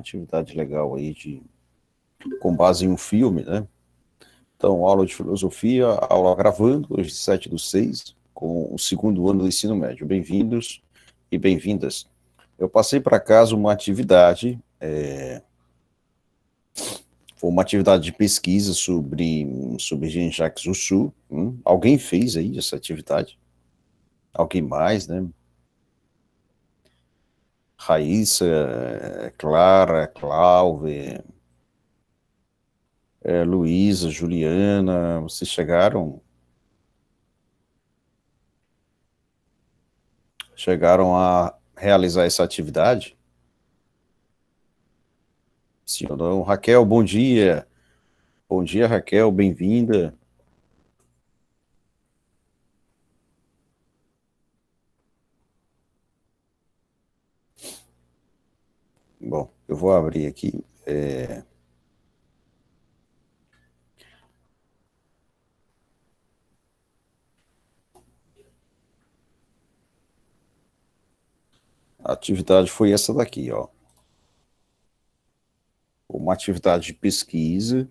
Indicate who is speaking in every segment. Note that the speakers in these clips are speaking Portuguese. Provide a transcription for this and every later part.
Speaker 1: atividade legal aí com base em um filme, né? Então, aula de filosofia, aula gravando, hoje 7/6, com o segundo ano do ensino médio. Bem-vindos e bem-vindas. Eu passei para casa uma atividade, foi uma atividade de pesquisa sobre Jean-Jacques Rousseau. Alguém fez aí essa atividade? Alguém mais, né? Raíssa, Clara, Cláudia, Luísa, Juliana, vocês chegaram a realizar essa atividade? Sim ou não? Raquel, bom dia. Bom dia, Raquel, bem-vinda. Bom, eu vou abrir aqui. A atividade foi essa daqui, ó. Uma atividade de pesquisa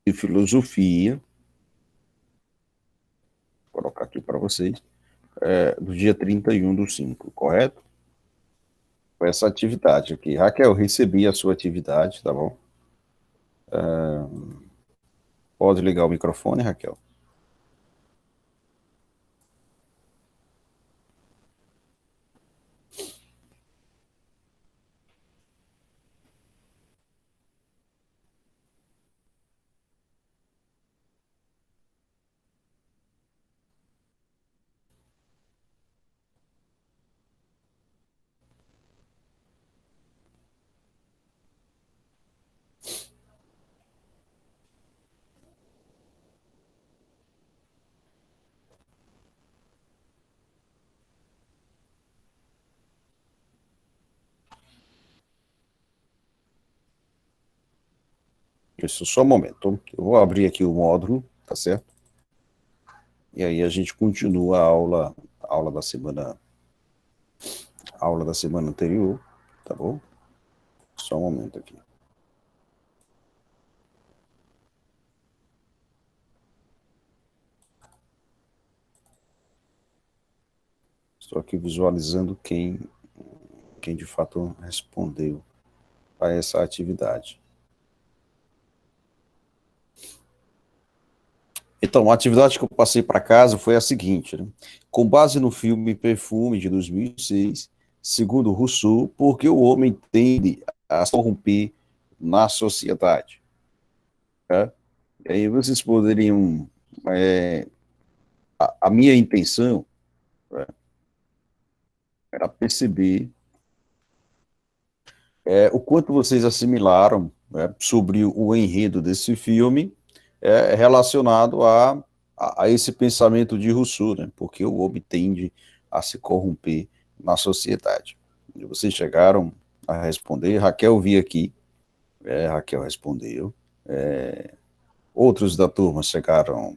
Speaker 1: de filosofia, vou colocar aqui para vocês, do dia 31/5, correto? Foi essa atividade aqui. Raquel, recebi a sua atividade, tá bom? Pode ligar o microfone, Raquel? Isso, só um momento. Eu vou abrir aqui o módulo, tá certo? E aí a gente continua a aula da semana anterior, tá bom? Só um momento aqui. Estou aqui visualizando quem de fato respondeu a essa atividade. Então, a atividade que eu passei para casa foi a seguinte, né? Com base no filme Perfume, de 2006, segundo Rousseau, por que o homem tende a se corromper na sociedade? Tá? E aí vocês poderiam... a minha intenção, né, era perceber o quanto vocês assimilaram, né, sobre o enredo desse filme, relacionado a esse pensamento de Rousseau, né? Porque o homem tende a se corromper na sociedade. E vocês chegaram a responder, Raquel vi aqui, Raquel respondeu, outros da turma chegaram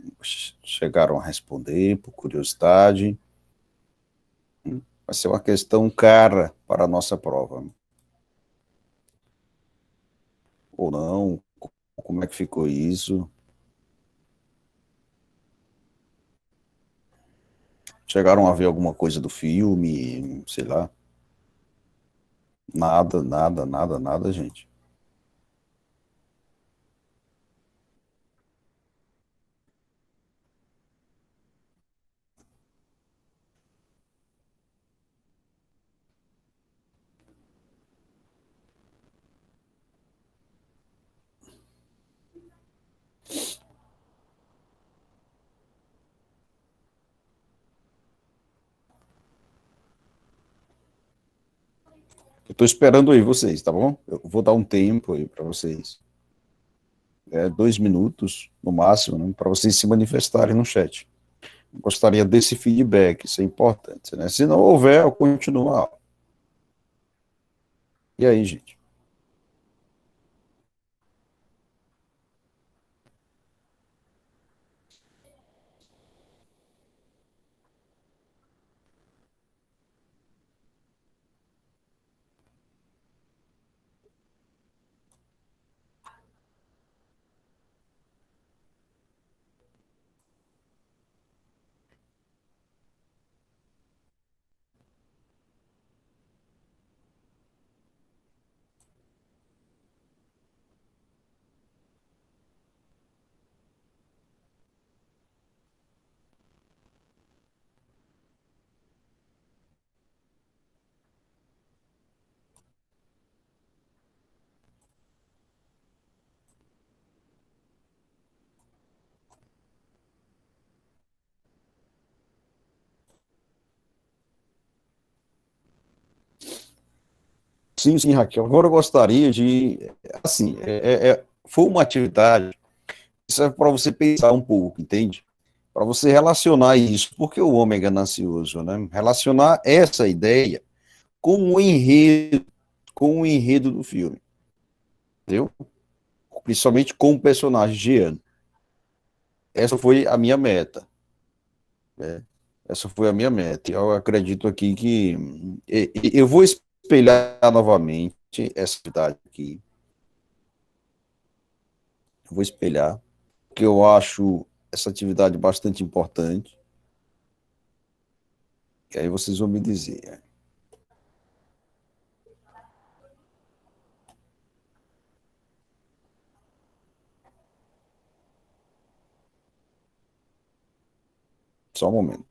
Speaker 1: a responder por curiosidade. Vai ser uma questão cara para a nossa prova, ou não? Como é que ficou isso? Chegaram a ver alguma coisa do filme, sei lá. Nada, nada, nada, nada, gente. Eu tô esperando aí vocês, tá bom? Eu vou dar um tempo aí para vocês. 2 minutos, no máximo, né, para vocês se manifestarem no chat. Gostaria desse feedback, isso é importante, né? Se não houver, eu continuo a aula. E aí, gente? Sim, sim, Raquel. Agora eu gostaria de, assim, foi uma atividade que serve para você pensar um pouco, entende? Para você relacionar isso, porque o homem é ganancioso, né? Relacionar essa ideia com com o enredo do filme, entendeu? Principalmente com o personagem Jean. Essa foi a minha meta, né? Essa foi a minha meta. Eu acredito aqui que eu vou espelhar novamente essa atividade aqui. Eu vou espelhar, porque eu acho essa atividade bastante importante. E aí vocês vão me dizer. Só um momento.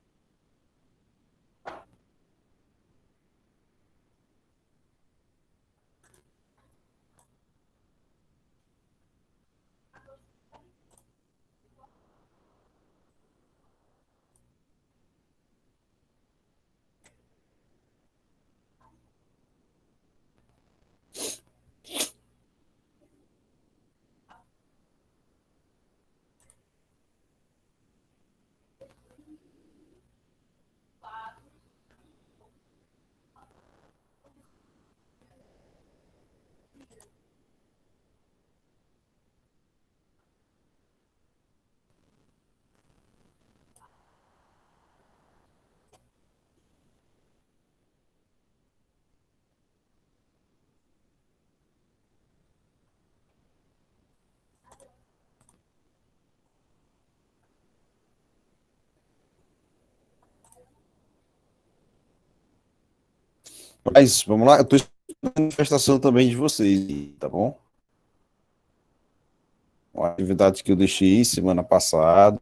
Speaker 1: Mas vamos lá, eu estou esperando a manifestação também de vocês, tá bom? Uma atividade que eu deixei semana passada.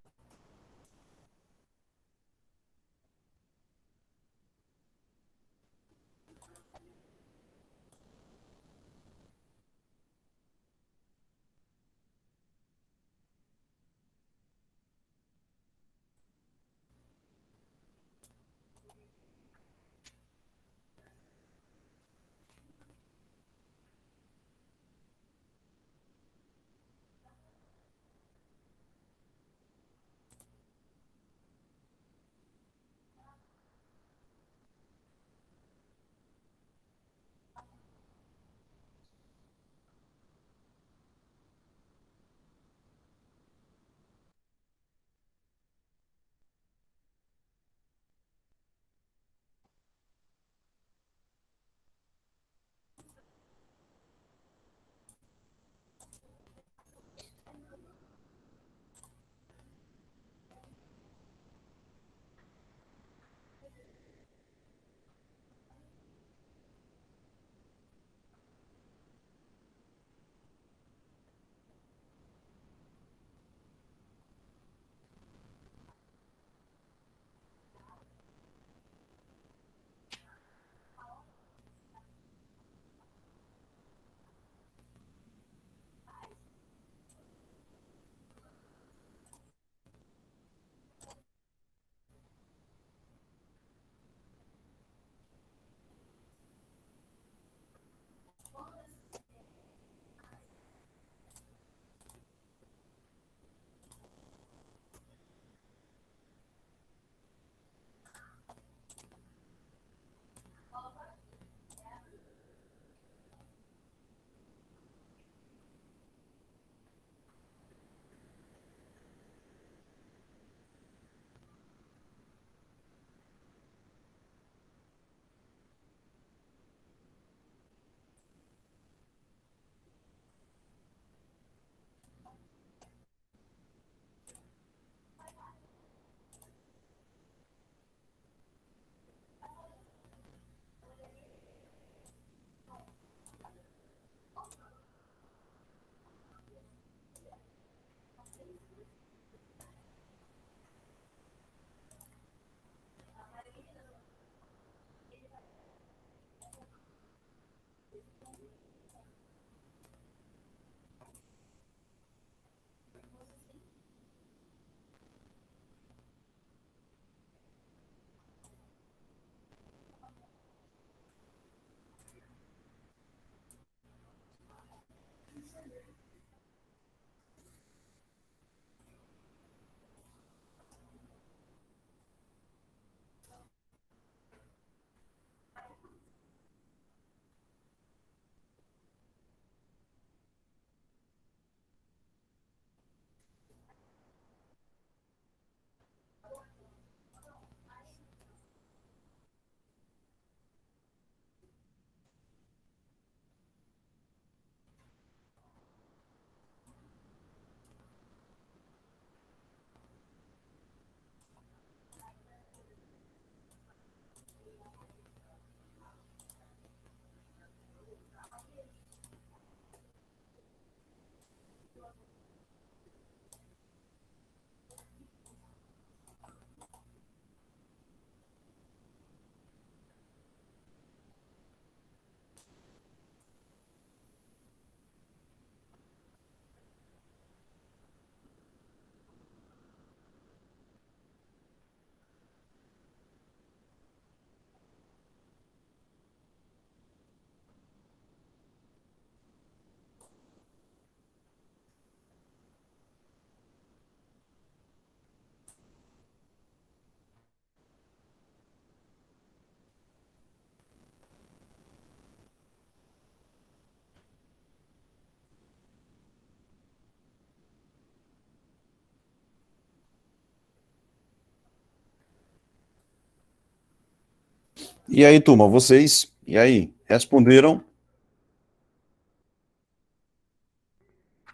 Speaker 1: E aí, turma, vocês, e aí, responderam?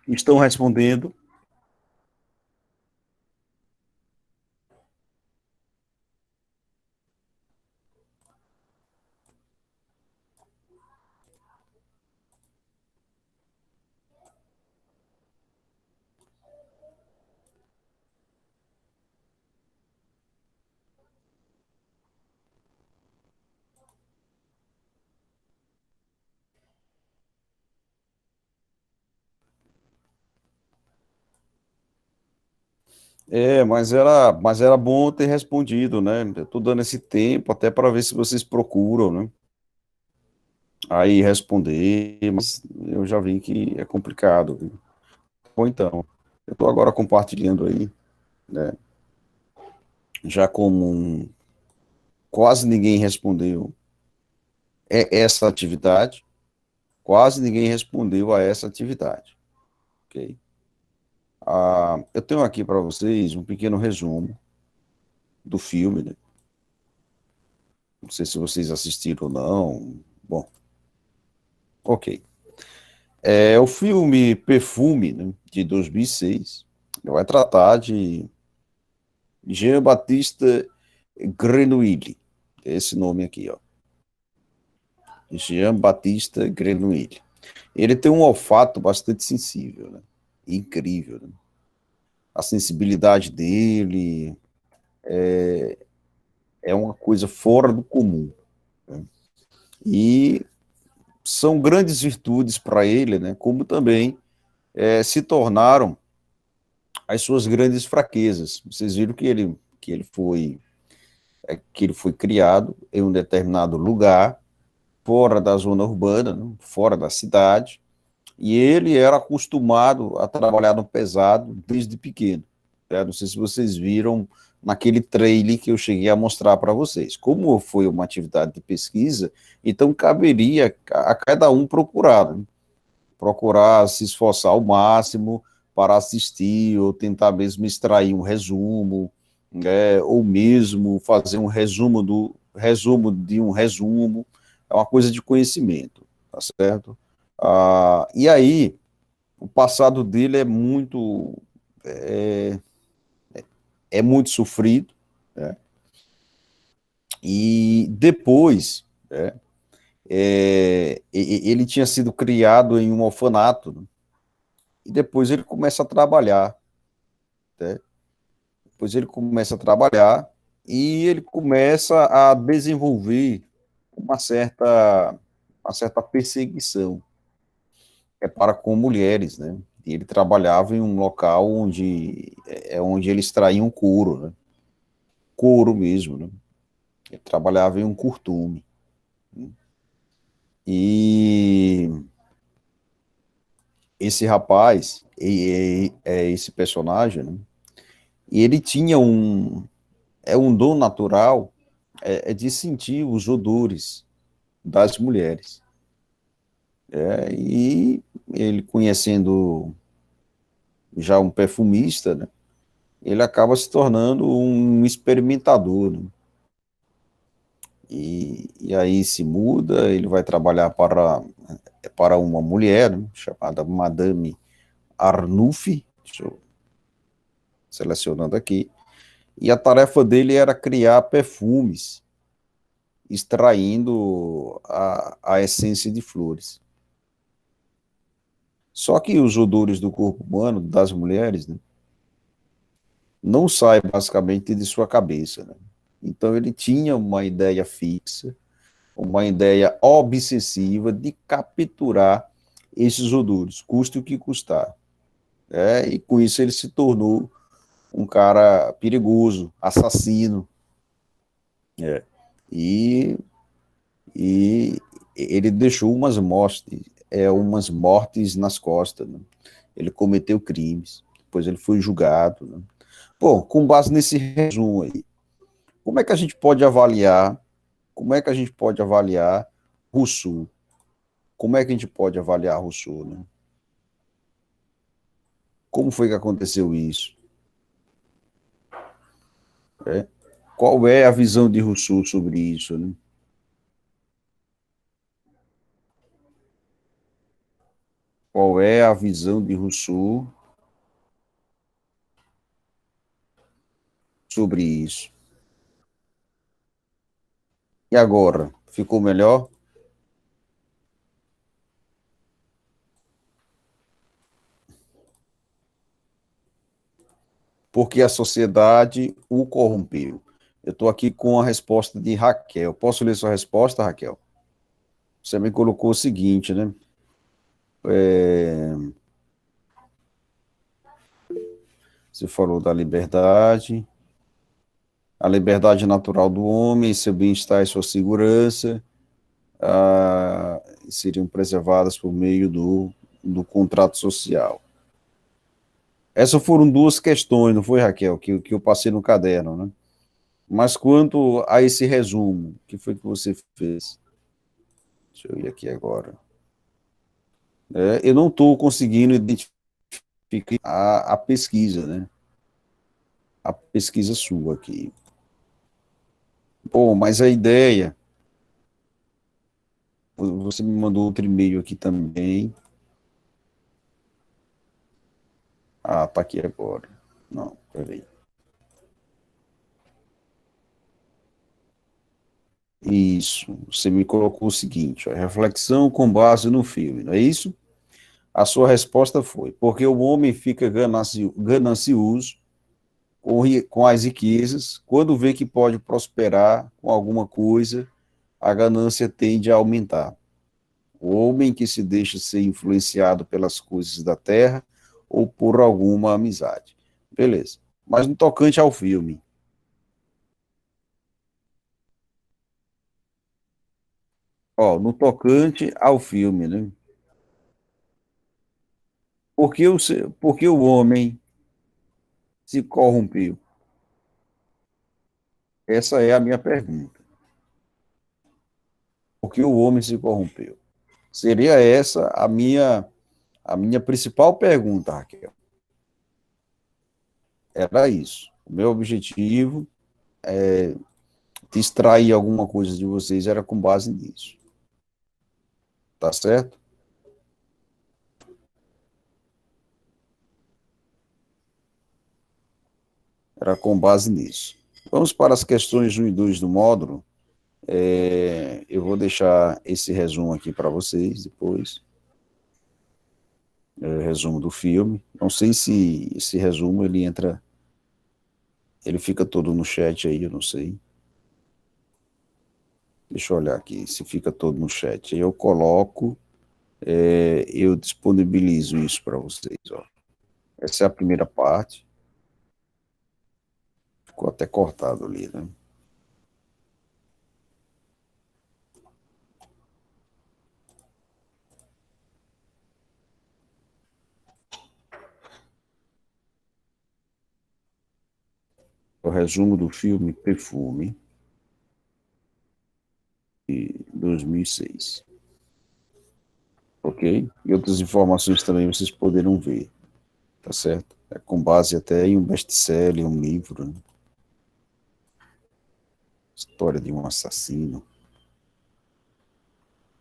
Speaker 1: Estão respondendo? Mas era bom ter respondido, né? Eu tô dando esse tempo até para ver se vocês procuram, né? Aí responder, mas eu já vi que é complicado, viu? Bom, então, eu tô agora compartilhando aí, né? Já como quase ninguém respondeu essa atividade, quase ninguém respondeu a essa atividade, ok? Eu tenho aqui para vocês um pequeno resumo do filme, né? Não sei se vocês assistiram ou não. Bom, ok. É o filme Perfume, né, de 2006. Vai tratar de Jean-Baptiste Grenouille. Esse nome aqui, ó. Jean-Baptiste Grenouille. Ele tem um olfato bastante sensível, né? Incrível, né? A sensibilidade dele é uma coisa fora do comum, né? E são grandes virtudes para ele, né? Como também se tornaram as suas grandes fraquezas. Vocês viram que ele foi criado em um determinado lugar, fora da zona urbana, né, fora da cidade, e ele era acostumado a trabalhar no pesado desde pequeno. Né? Não sei se vocês viram naquele trailer que eu cheguei a mostrar para vocês. Como foi uma atividade de pesquisa, então caberia a cada um procurar, né? Procurar se esforçar ao máximo para assistir ou tentar mesmo extrair um resumo, né, ou mesmo fazer um resumo do resumo de um resumo, é uma coisa de conhecimento, tá certo? E aí, o passado dele é muito sofrido, né? E depois, né, ele tinha sido criado em um orfanato, né? E depois ele começa a trabalhar, né? Depois ele começa a trabalhar e ele começa a desenvolver uma certa, uma certa perseguição para com mulheres, né? E ele trabalhava em um local onde ele extraía um couro, né? Couro mesmo, né? Ele trabalhava em um curtume. E esse rapaz, esse personagem, né? E ele tinha um dom natural de sentir os odores das mulheres. E ele conhecendo já um perfumista, né, ele acaba se tornando um experimentador, né? E aí se muda, ele vai trabalhar para uma mulher, né, chamada Madame Arnulf, deixa eu selecionando aqui, e a tarefa dele era criar perfumes, extraindo a essência de flores. Só que os odores do corpo humano, das mulheres, né, não sai basicamente de sua cabeça, né? Então ele tinha uma ideia fixa, uma ideia obsessiva de capturar esses odores, custe o que custar. E com isso ele se tornou um cara perigoso, assassino, é, e, e ele deixou umas mortes nas costas, né? Ele cometeu crimes, depois ele foi julgado, né? Bom, com base nesse resumo aí, como é que a gente pode avaliar como é que a gente pode avaliar Rousseau? Como é que a gente pode avaliar Rousseau, né? Como foi que aconteceu isso? Né? Qual é a visão de Rousseau sobre isso, né? Qual é a visão de Rousseau sobre isso? E agora? Ficou melhor? Porque a sociedade o corrompeu. Eu estou aqui com a resposta de Raquel. Posso ler sua resposta, Raquel? Você me colocou o seguinte, né? Você falou da liberdade, a liberdade natural do homem, seu bem-estar e sua segurança seriam preservadas por meio do contrato social. Essas foram duas questões, não foi, Raquel, que eu passei no caderno, né? Mas quanto a esse resumo, o que foi que você fez? Deixa eu ir aqui agora. Eu não estou conseguindo identificar a pesquisa, né? A pesquisa sua aqui. Bom, mas a ideia, você me mandou outro e-mail aqui também. Ah, tá aqui agora. Não, peraí. Isso, você me colocou o seguinte, ó, reflexão com base no filme, não é isso? A sua resposta foi, porque o homem fica ganancioso com as riquezas, quando vê que pode prosperar com alguma coisa, a ganância tende a aumentar. O homem que se deixa ser influenciado pelas coisas da terra ou por alguma amizade. Beleza. Mas no tocante ao filme, ó, no tocante ao filme, né? Porque o homem se corrompeu? Essa é a minha pergunta. Por que o homem se corrompeu? Seria essa a minha principal pergunta, Raquel. Era isso. O meu objetivo de extrair alguma coisa de vocês era com base nisso. Tá certo? Era com base nisso. Vamos para as questões 1 e 2 do módulo. Eu vou deixar esse resumo aqui para vocês depois. Resumo do filme. Não sei se esse resumo ele entra, ele fica todo no chat aí, eu não sei. Deixa eu olhar aqui se fica todo no chat. Aí eu coloco, eu disponibilizo isso para vocês. Ó. Essa é a primeira parte. Ficou até cortado ali, né? O resumo do filme Perfume, de 2006. Ok? E outras informações também vocês poderão ver, tá certo? É com base até em um best-seller, um livro, né? História de um assassino.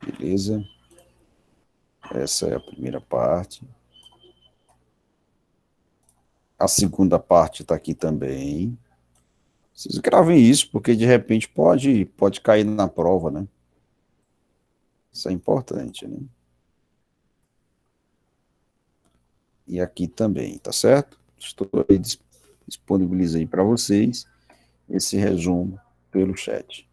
Speaker 1: Beleza? Essa é a primeira parte. A segunda parte está aqui também. Vocês gravem isso, porque de repente pode cair na prova, né? Isso é importante, né? E aqui também, tá certo? Estou aí, disponibilizei para vocês esse resumo pelo chat,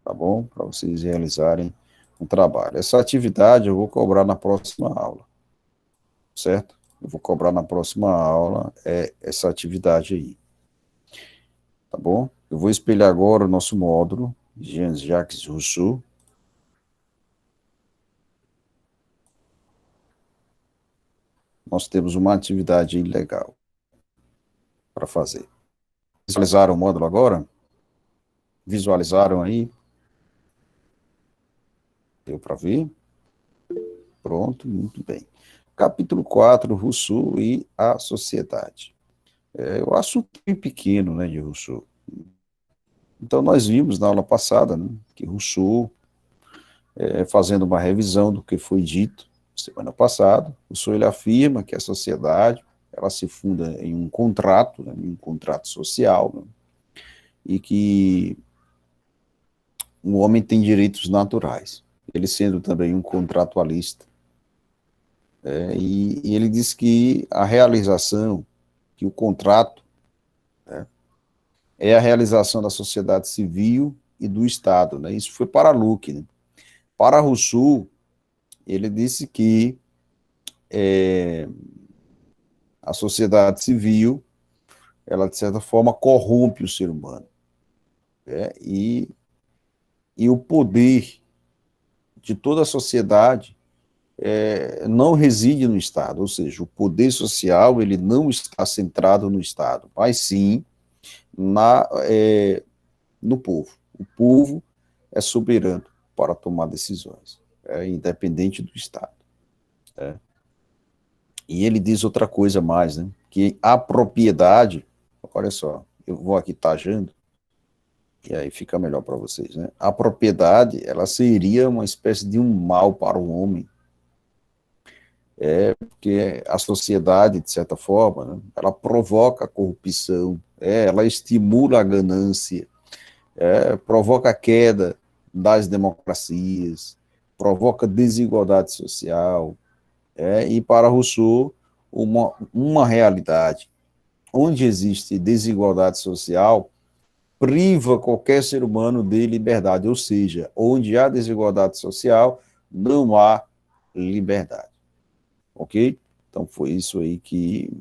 Speaker 1: tá bom? Para vocês realizarem um trabalho. Essa atividade eu vou cobrar na próxima aula, certo? Eu vou cobrar na próxima aula essa atividade aí, tá bom? Eu vou espelhar agora o nosso módulo, Jean-Jacques Rousseau. Nós temos uma atividade aí legal para fazer. Visualizaram o módulo agora? Visualizaram aí? Deu para ver? Pronto, muito bem. Capítulo 4, Rousseau e a sociedade. Eu acho bem pequeno, né, de Rousseau. Então, nós vimos na aula passada, né, que Rousseau, fazendo uma revisão do que foi dito, semana passada. Rousseau ele afirma que a sociedade ela se funda em um contrato, né, em um contrato social, né, e que o homem tem direitos naturais, ele sendo também um contratualista. E ele diz que a realização, que o contrato, né, é a realização da sociedade civil e do Estado. Né? Isso foi para Luke. Né? Para Rousseau, ele disse que a sociedade civil, ela de certa forma corrompe o ser humano. Né? E o poder de toda a sociedade não reside no Estado, ou seja, o poder social ele não está centrado no Estado, mas sim no povo. O povo é soberano para tomar decisões, independente do Estado. E ele diz outra coisa mais, né? Que a propriedade, olha só, eu vou aqui tajando, e aí fica melhor para vocês, né? A propriedade, ela seria uma espécie de um mal para o homem, porque a sociedade, de certa forma, né, ela provoca a corrupção, ela estimula a ganância, provoca a queda das democracias, provoca desigualdade social, e para Rousseau, uma realidade onde existe desigualdade social priva qualquer ser humano de liberdade, ou seja, onde há desigualdade social, não há liberdade, ok? Então foi isso aí que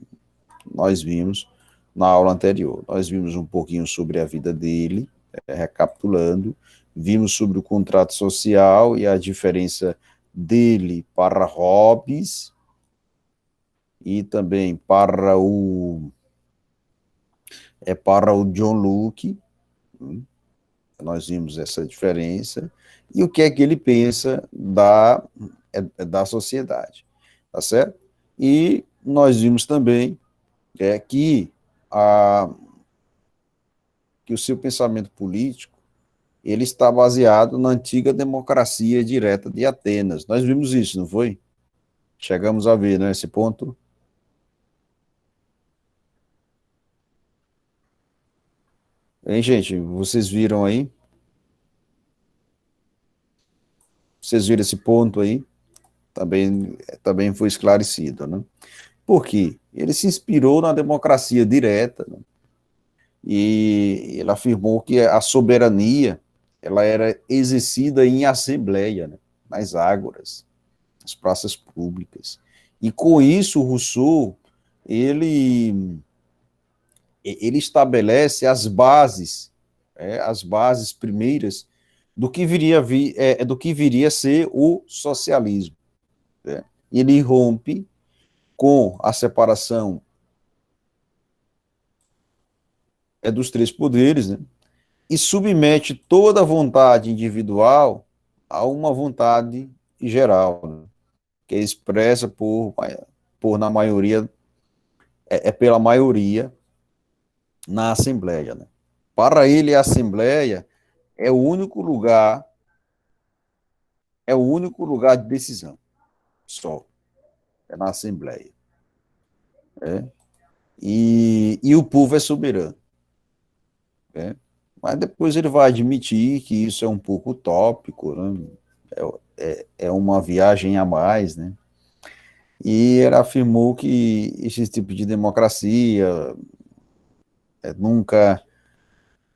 Speaker 1: nós vimos na aula anterior. Nós vimos um pouquinho sobre a vida dele, recapitulando, vimos sobre o contrato social e a diferença dele para Hobbes e também para o John Locke. Nós vimos essa diferença e o que é que ele pensa da sociedade, tá certo? E nós vimos também que que o seu pensamento político ele está baseado na antiga democracia direta de Atenas. Nós vimos isso, não foi? Chegamos a ver, né, esse ponto. Hein, gente? Vocês viram aí? Vocês viram esse ponto aí? Também foi esclarecido, né? Por quê? Ele se inspirou na democracia direta, né? E ele afirmou que a soberania ela era exercida em assembleia, né? Nas ágoras, nas praças públicas. E com isso, Rousseau ele ele estabelece as bases primeiras do que viria a ser o socialismo. Né? Ele rompe com a separação dos três poderes, né? E submete toda a vontade individual a uma vontade geral, né? Que é expressa na maioria, pela maioria na Assembleia. Né? Para ele, a Assembleia é o único lugar, é o único lugar de decisão, só, é na Assembleia. Né? E o povo é soberano. Né? Mas depois ele vai admitir que isso é um pouco utópico, né? É uma viagem a mais, né? E ele afirmou que esse tipo de democracia nunca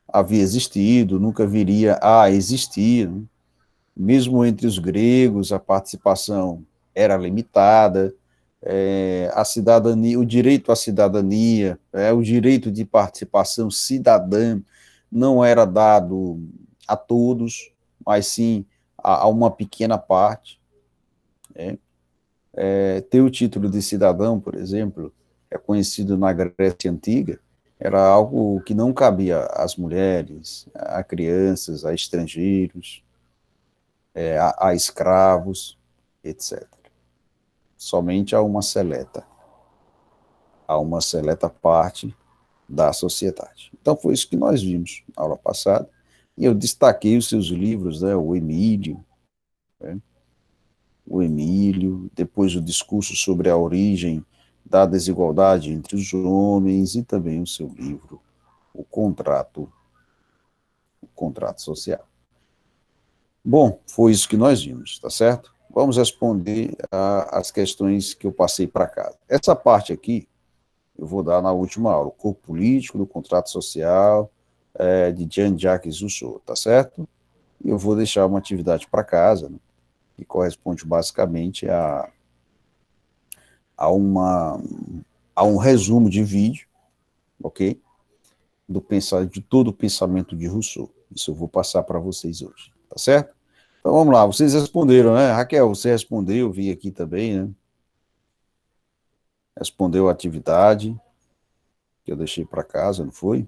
Speaker 1: havia existido, nunca viria a existir, né? Mesmo entre os gregos, a participação era limitada, a cidadania, o direito à cidadania, o direito de participação cidadã não era dado a todos, mas sim a uma pequena parte. Né? Ter o título de cidadão, por exemplo, é conhecido na Grécia Antiga, era algo que não cabia às mulheres, a crianças, a estrangeiros, a escravos, etc. Somente a uma seleta parte da sociedade. Então foi isso que nós vimos na aula passada, e eu destaquei os seus livros, né, o Emílio, né, o Emílio, depois o discurso sobre a origem da desigualdade entre os homens e também o seu livro, o contrato social. Bom, foi isso que nós vimos, tá certo? Vamos responder as questões que eu passei para cá. Essa parte aqui eu vou dar na última aula, o corpo político do contrato social de Jean-Jacques Rousseau, tá certo? E eu vou deixar uma atividade para casa, né, que corresponde basicamente a, uma, a um resumo de vídeo, ok? De todo o pensamento de Rousseau. Isso eu vou passar para vocês hoje, tá certo? Então vamos lá, vocês responderam, né? Raquel, você respondeu, vi aqui também, né? Respondeu a atividade que eu deixei para casa, não foi?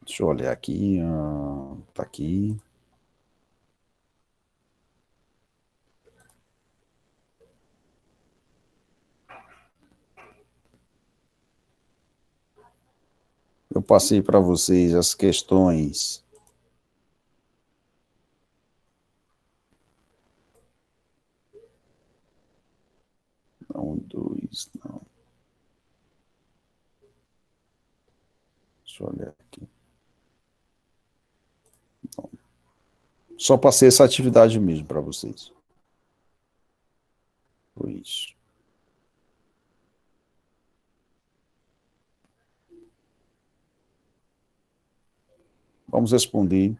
Speaker 1: Deixa eu olhar aqui, tá aqui. Eu passei para vocês as questões. Não, dois, não. Deixa eu olhar aqui. Não. Só passei essa atividade mesmo para vocês. Foi isso. Vamos responder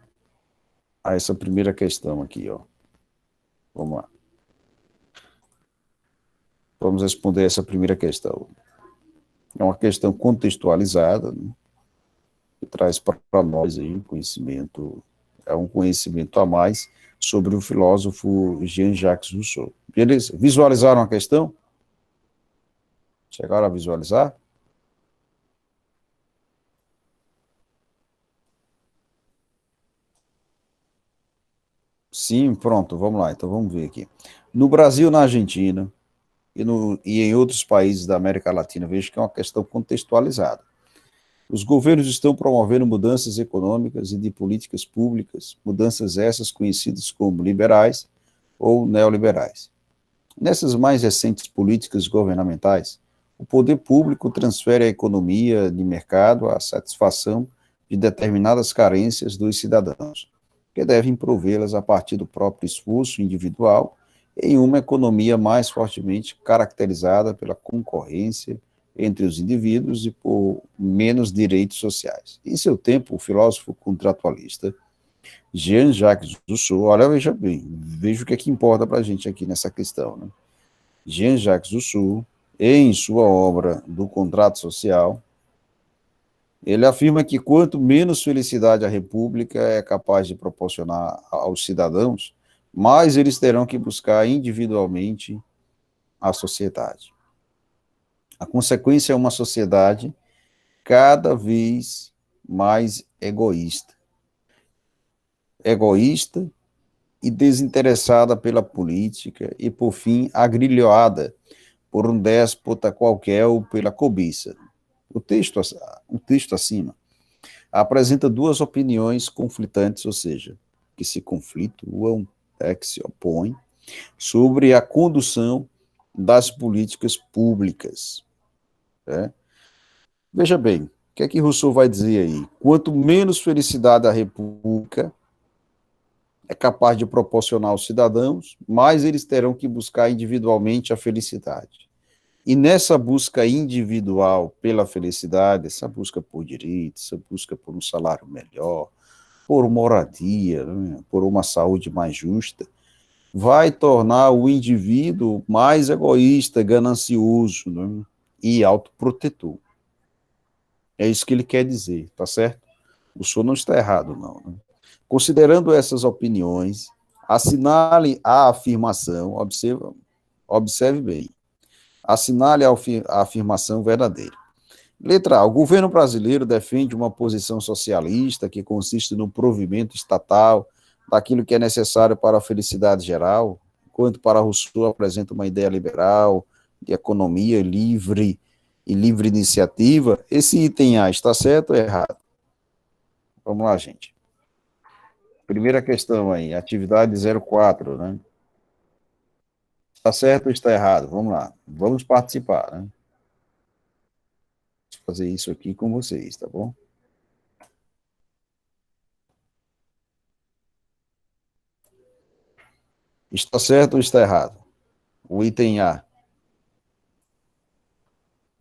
Speaker 1: a essa primeira questão aqui, ó. Vamos lá. Vamos responder essa primeira questão. É uma questão contextualizada, né, que traz para nós aí um conhecimento, um conhecimento a mais sobre o filósofo Jean-Jacques Rousseau. Beleza? Visualizaram a questão? Chegaram a visualizar? Sim, pronto, vamos lá. Então vamos ver aqui. No Brasil, na Argentina e em outros países da América Latina, vejo que é uma questão contextualizada. Os governos estão promovendo mudanças econômicas e de políticas públicas, mudanças essas conhecidas como liberais ou neoliberais. Nessas mais recentes políticas governamentais, o poder público transfere a economia de mercado à satisfação de determinadas carências dos cidadãos, que devem provê-las a partir do próprio esforço individual em uma economia mais fortemente caracterizada pela concorrência entre os indivíduos e por menos direitos sociais. Em seu tempo, o filósofo contratualista Jean-Jacques Rousseau, olha, veja bem, veja o que é que importa para a gente aqui nessa questão, né? Jean-Jacques Rousseau, em sua obra do Contrato Social, ele afirma que quanto menos felicidade a República é capaz de proporcionar aos cidadãos, mais eles terão que buscar individualmente a sociedade. A consequência é uma sociedade cada vez mais egoísta e desinteressada pela política e, por fim, agrilhoada por um déspota qualquer ou pela cobiça. O texto acima apresenta duas opiniões conflitantes, ou seja, que se conflituam, que se opõem, sobre a condução das políticas públicas. Né? Veja bem, o que é que Rousseau vai dizer aí? Quanto menos felicidade a República é capaz de proporcionar aos cidadãos, mais eles terão que buscar individualmente a felicidade. E nessa busca individual pela felicidade, essa busca por direitos, essa busca por um salário melhor, por moradia, né, por uma saúde mais justa, vai tornar o indivíduo mais egoísta, ganancioso, né, e autoprotetor. É isso que ele quer dizer, tá certo? O senhor não está errado, não. Né? Considerando essas opiniões, assinale a afirmação, observe bem, assinale a afirmação verdadeira. Letra A. O governo brasileiro defende uma posição socialista que consiste no provimento estatal daquilo que é necessário para a felicidade geral, enquanto para Rousseau apresenta uma ideia liberal de economia livre e livre iniciativa. Esse item A está certo ou errado? Vamos lá, gente. Primeira questão aí, atividade 04, né? Está certo ou está errado? Vamos lá. Vamos participar, né? Vou fazer isso aqui com vocês, tá bom? Está certo ou está errado? O item A.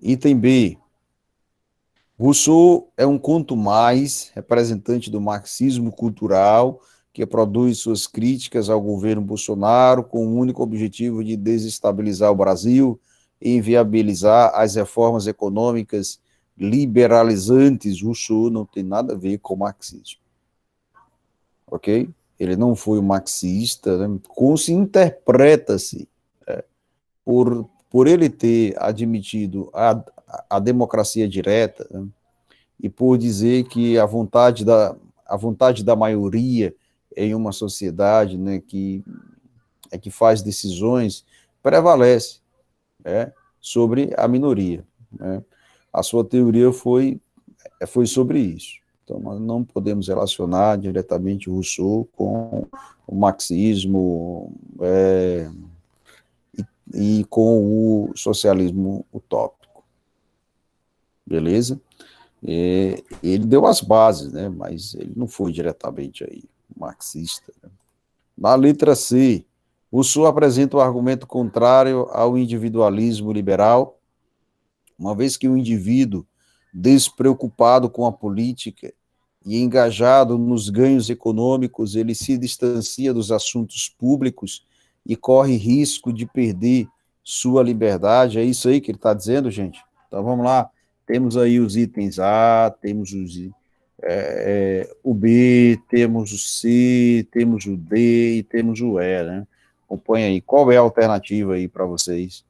Speaker 1: Item B. Rousseau é um conto mais, representante do marxismo cultural, que produz suas críticas ao governo Bolsonaro com o único objetivo de desestabilizar o Brasil e inviabilizar as reformas econômicas liberalizantes. Rousseau não tem nada a ver com o marxismo, ok? Ele não foi um marxista, né? Se interpreta-se por ele ter admitido a democracia direta, né? E por dizer que a vontade da maioria em uma sociedade, né, que faz decisões prevalece, né, sobre a minoria, né? A sua teoria foi sobre isso. Então, nós não podemos relacionar diretamente o Rousseau com o marxismo e com o socialismo utópico, beleza? Ele deu as bases, né, mas ele não foi diretamente aí marxista. Né? Na letra C, Rousseau apresenta o argumento contrário ao individualismo liberal, uma vez que o indivíduo despreocupado com a política e engajado nos ganhos econômicos, ele se distancia dos assuntos públicos e corre risco de perder sua liberdade. É isso aí que ele está dizendo, gente? Então vamos lá. Temos aí os itens A, temos o B, temos o C, temos o D e temos o E, né? Acompanha aí. Qual é a alternativa aí para vocês?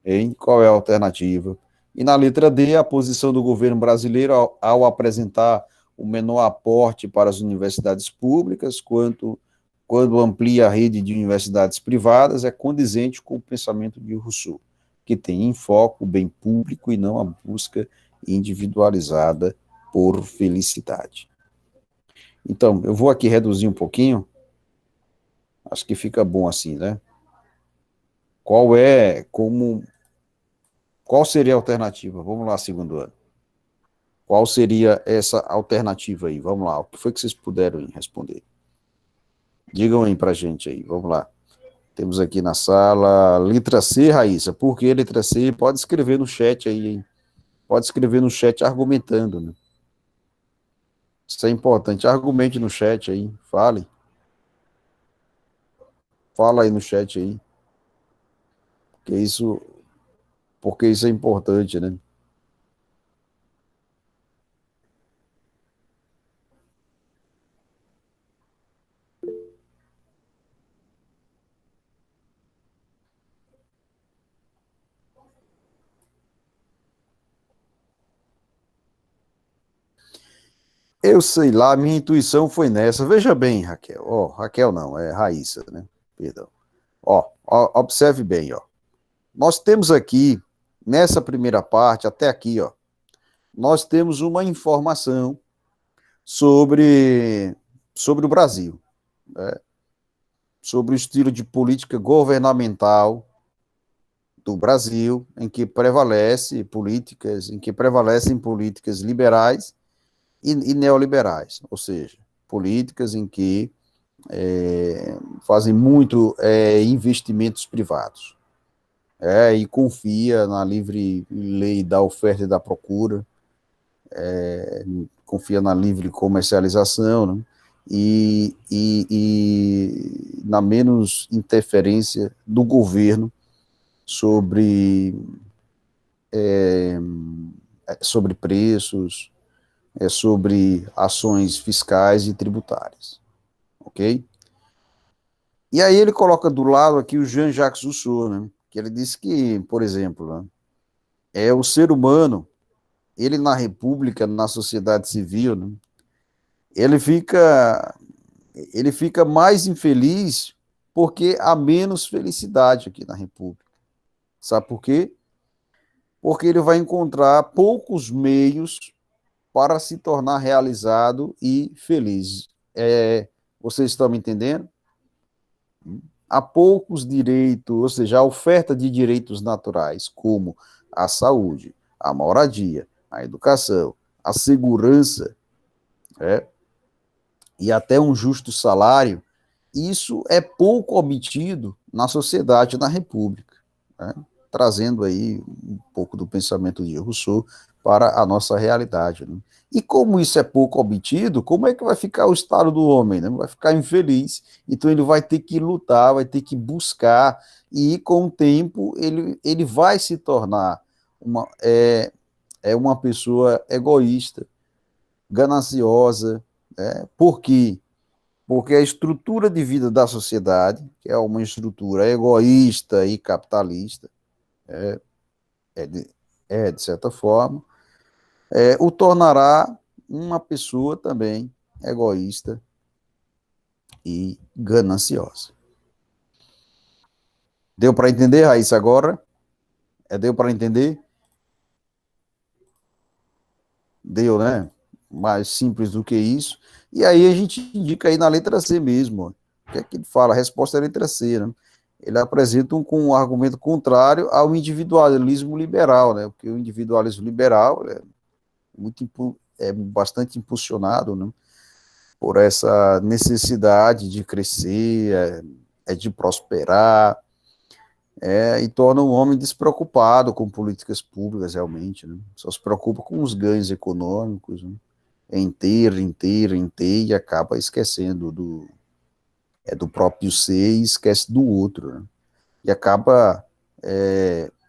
Speaker 1: Hein? Qual é a alternativa? E na letra D, a posição do governo brasileiro ao apresentar o menor aporte para as universidades públicas, quando amplia a rede de universidades privadas, é condizente com o pensamento de Rousseau, que tem em foco o bem público e não a busca individualizada por felicidade. Então, eu vou aqui reduzir um pouquinho, acho que fica bom assim, né? Qual seria a alternativa? Vamos lá, segundo ano. Qual seria essa alternativa aí? Vamos lá, o que foi que vocês puderam responder? Digam aí pra gente aí, vamos lá. Temos aqui na sala, letra C, Raíssa. Por que letra C? Pode escrever no chat aí, hein? Pode escrever no chat argumentando, né? Isso é importante. Argumente no chat aí, fale. Fala aí no chat aí. Porque isso, porque isso é importante, né? Eu sei lá, minha intuição foi nessa. Veja bem, Raquel. Ó, Raquel não, é Raíssa, né? Perdão. Observe bem, ó. Nós temos aqui, nessa primeira parte, até aqui, ó, nós temos uma informação sobre, sobre o Brasil, né? Sobre o estilo de política governamental do Brasil, em que prevalecem políticas liberais e neoliberais, ou seja, políticas em que fazem muito investimentos privados. E confia na livre lei da oferta e da procura, confia na livre comercialização, né? E na menos interferência do governo sobre, sobre preços, sobre ações fiscais e tributárias, ok? E aí ele coloca do lado aqui o Jean-Jacques Rousseau, né? Que ele disse que, por exemplo, né, o ser humano, ele na república, na sociedade civil, né, ele fica ele fica mais infeliz porque há menos felicidade aqui na república. Sabe por quê? Porque ele vai encontrar poucos meios para se tornar realizado e feliz. Vocês estão me entendendo? Há poucos direitos, ou seja, a oferta de direitos naturais, como a saúde, a moradia, a educação, a segurança, é, e até um justo salário, isso é pouco obtido na sociedade, na República, né? Trazendo aí um pouco do pensamento de Rousseau para a nossa realidade. Né? E como isso é pouco obtido, como é que vai ficar o estado do homem? Né? Vai ficar infeliz, então ele vai ter que lutar, vai ter que buscar, e com o tempo ele vai se tornar uma pessoa egoísta, gananciosa, por quê? Porque a estrutura de vida da sociedade, que é uma estrutura egoísta e capitalista, é de, de certa forma, o tornará uma pessoa também egoísta e gananciosa. Deu para entender, Raíssa, agora? Deu para entender? Deu, né? Mais simples do que isso. E aí a gente indica aí na letra C mesmo. O que é que ele fala? A resposta é a letra C, né? Ele apresenta com um argumento contrário ao individualismo liberal, né? Porque o individualismo liberal é bastante impulsionado, né? Por essa necessidade de crescer, de prosperar, e torna o homem despreocupado com políticas públicas, realmente, né? Só se preocupa com os ganhos econômicos, né? Em ter, e acaba esquecendo do próprio ser e esquece do outro, né? E acaba,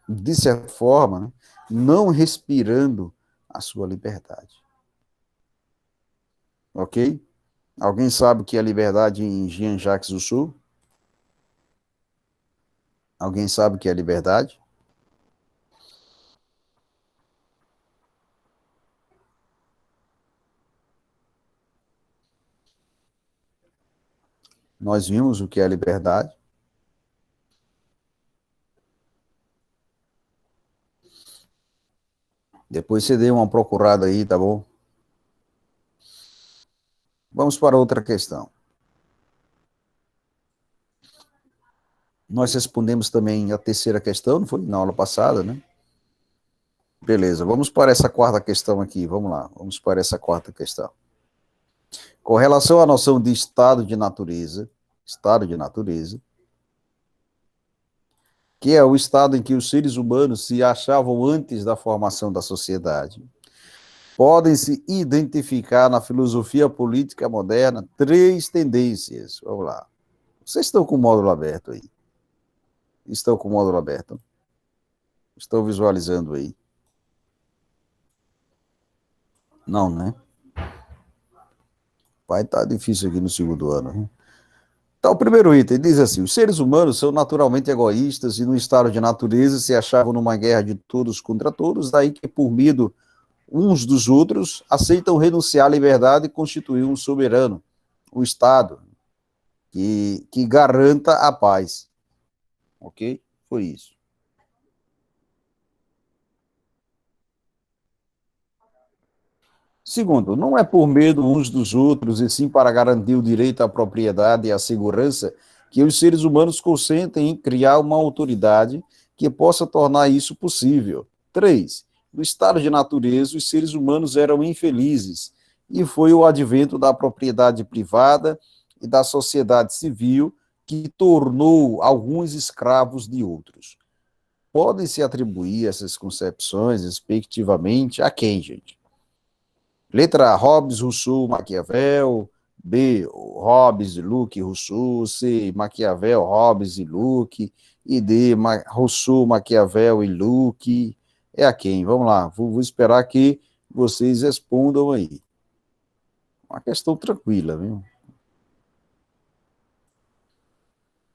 Speaker 1: de certa forma, né, não respirando a sua liberdade. Ok? Alguém sabe o que é liberdade em Jean-Jacques Rousseau? Alguém sabe o que é liberdade? Nós vimos o que é liberdade. Depois você dê uma procurada aí, tá bom? Vamos para outra questão. Nós respondemos também a terceira questão, não foi? Na aula passada, né? Beleza, vamos para essa quarta questão aqui. Vamos lá, vamos para essa quarta questão. Com relação à noção de estado de natureza, que é o estado em que os seres humanos se achavam antes da formação da sociedade, podem se identificar na filosofia política moderna três tendências. Vamos lá. Vocês estão com o módulo aberto aí? Estão com o módulo aberto? Estão visualizando aí? Não, né? Vai estar difícil aqui no segundo ano. Né? Então, o primeiro item diz assim: os seres humanos são naturalmente egoístas e, no estado de natureza, se achavam numa guerra de todos contra todos, daí que, por medo uns dos outros, aceitam renunciar à liberdade e constituir um soberano, o Estado, que garanta a paz. Ok? Foi isso. Segundo, não é por medo uns dos outros, e sim para garantir o direito à propriedade e à segurança, que os seres humanos consentem em criar uma autoridade que possa tornar isso possível. 3. No estado de natureza, os seres humanos eram infelizes, e foi o advento da propriedade privada e da sociedade civil que tornou alguns escravos de outros. Podem-se atribuir essas concepções, respectivamente, a quem, gente? Letra A, Hobbes, Rousseau, Maquiavel. B, Hobbes, Locke, Rousseau. C, Maquiavel, Hobbes e Locke. E D, Rousseau, Maquiavel e Locke. É a quem? Vamos lá, vou esperar que vocês respondam aí. Uma questão tranquila, viu?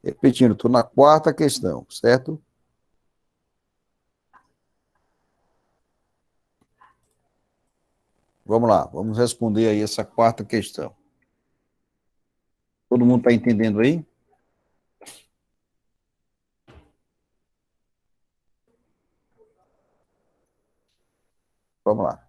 Speaker 1: Repetindo, estou na quarta questão, certo? Vamos lá, vamos responder aí essa quarta questão. Todo mundo está entendendo aí? Vamos lá.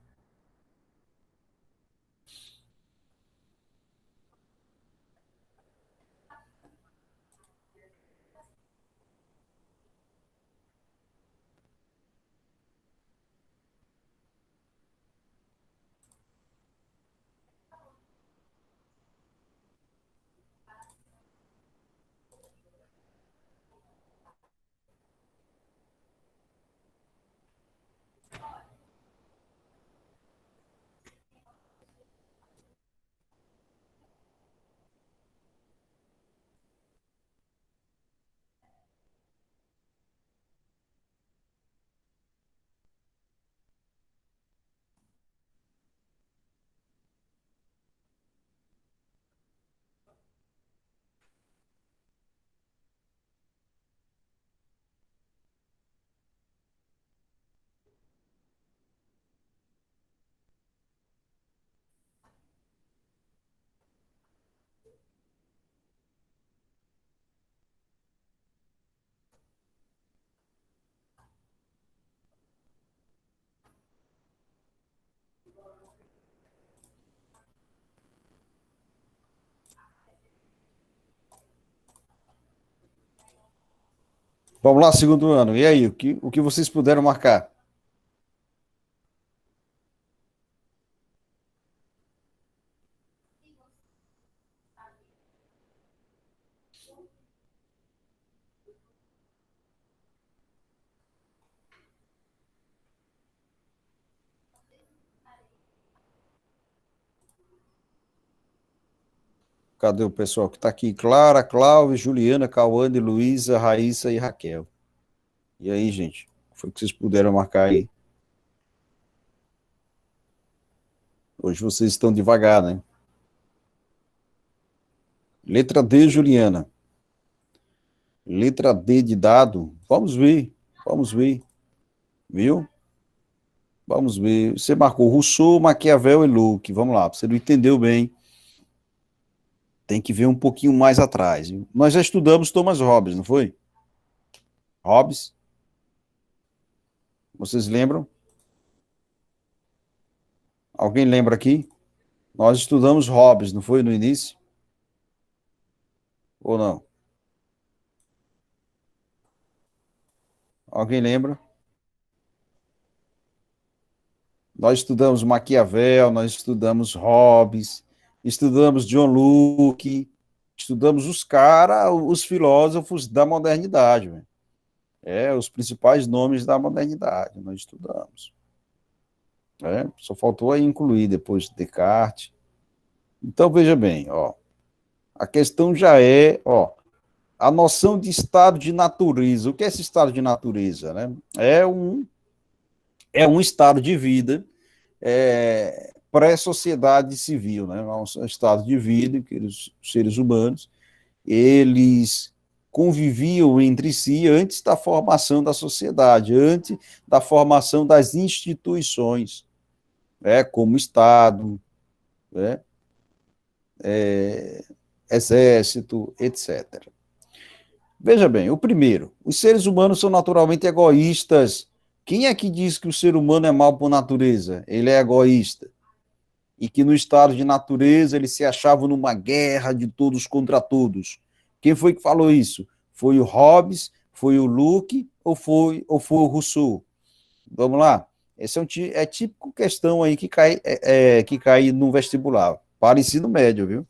Speaker 1: Vamos lá, segundo ano. E aí, o que vocês puderam marcar? Cadê o pessoal que está aqui? Clara, Cláudia, Juliana, Cauane, Luísa, Raíssa e Raquel. E aí, gente? Foi o que vocês puderam marcar aí? Hoje vocês estão devagar, né? Letra D, Juliana. Letra D de dado. Vamos ver. Vamos ver. Viu? Vamos ver. Você marcou Rousseau, Maquiavel e Locke. Vamos lá. Você não entendeu bem. Tem que ver um pouquinho mais atrás. Viu? Nós já estudamos Thomas Hobbes, não foi? Hobbes, vocês lembram? Alguém lembra aqui? Nós estudamos Hobbes, não foi no início? Ou não? Alguém lembra? Nós estudamos Maquiavel, nós estudamos Hobbes, estudamos John Locke, estudamos os caras, os filósofos da modernidade, velho. Os principais nomes da modernidade, nós estudamos. Só faltou aí incluir depois Descartes. Então, veja bem, ó, a questão já a noção de estado de natureza. O que é esse estado de natureza? Né? É um estado de vida pré-sociedade civil, né? Um estado de vida em que os seres humanos eles conviviam entre si antes da formação da sociedade, antes da formação das instituições, como Estado, né? Exército, etc. Veja bem, o primeiro, os seres humanos são naturalmente egoístas. Quem é que diz que o ser humano é mau por natureza? Ele é egoísta. E que no estado de natureza ele se achava numa guerra de todos contra todos. Quem foi que falou isso? Foi o Hobbes, foi o Locke ou foi o Rousseau? Vamos lá? Esse é típico questão aí que cai no vestibular, para ensino médio, viu?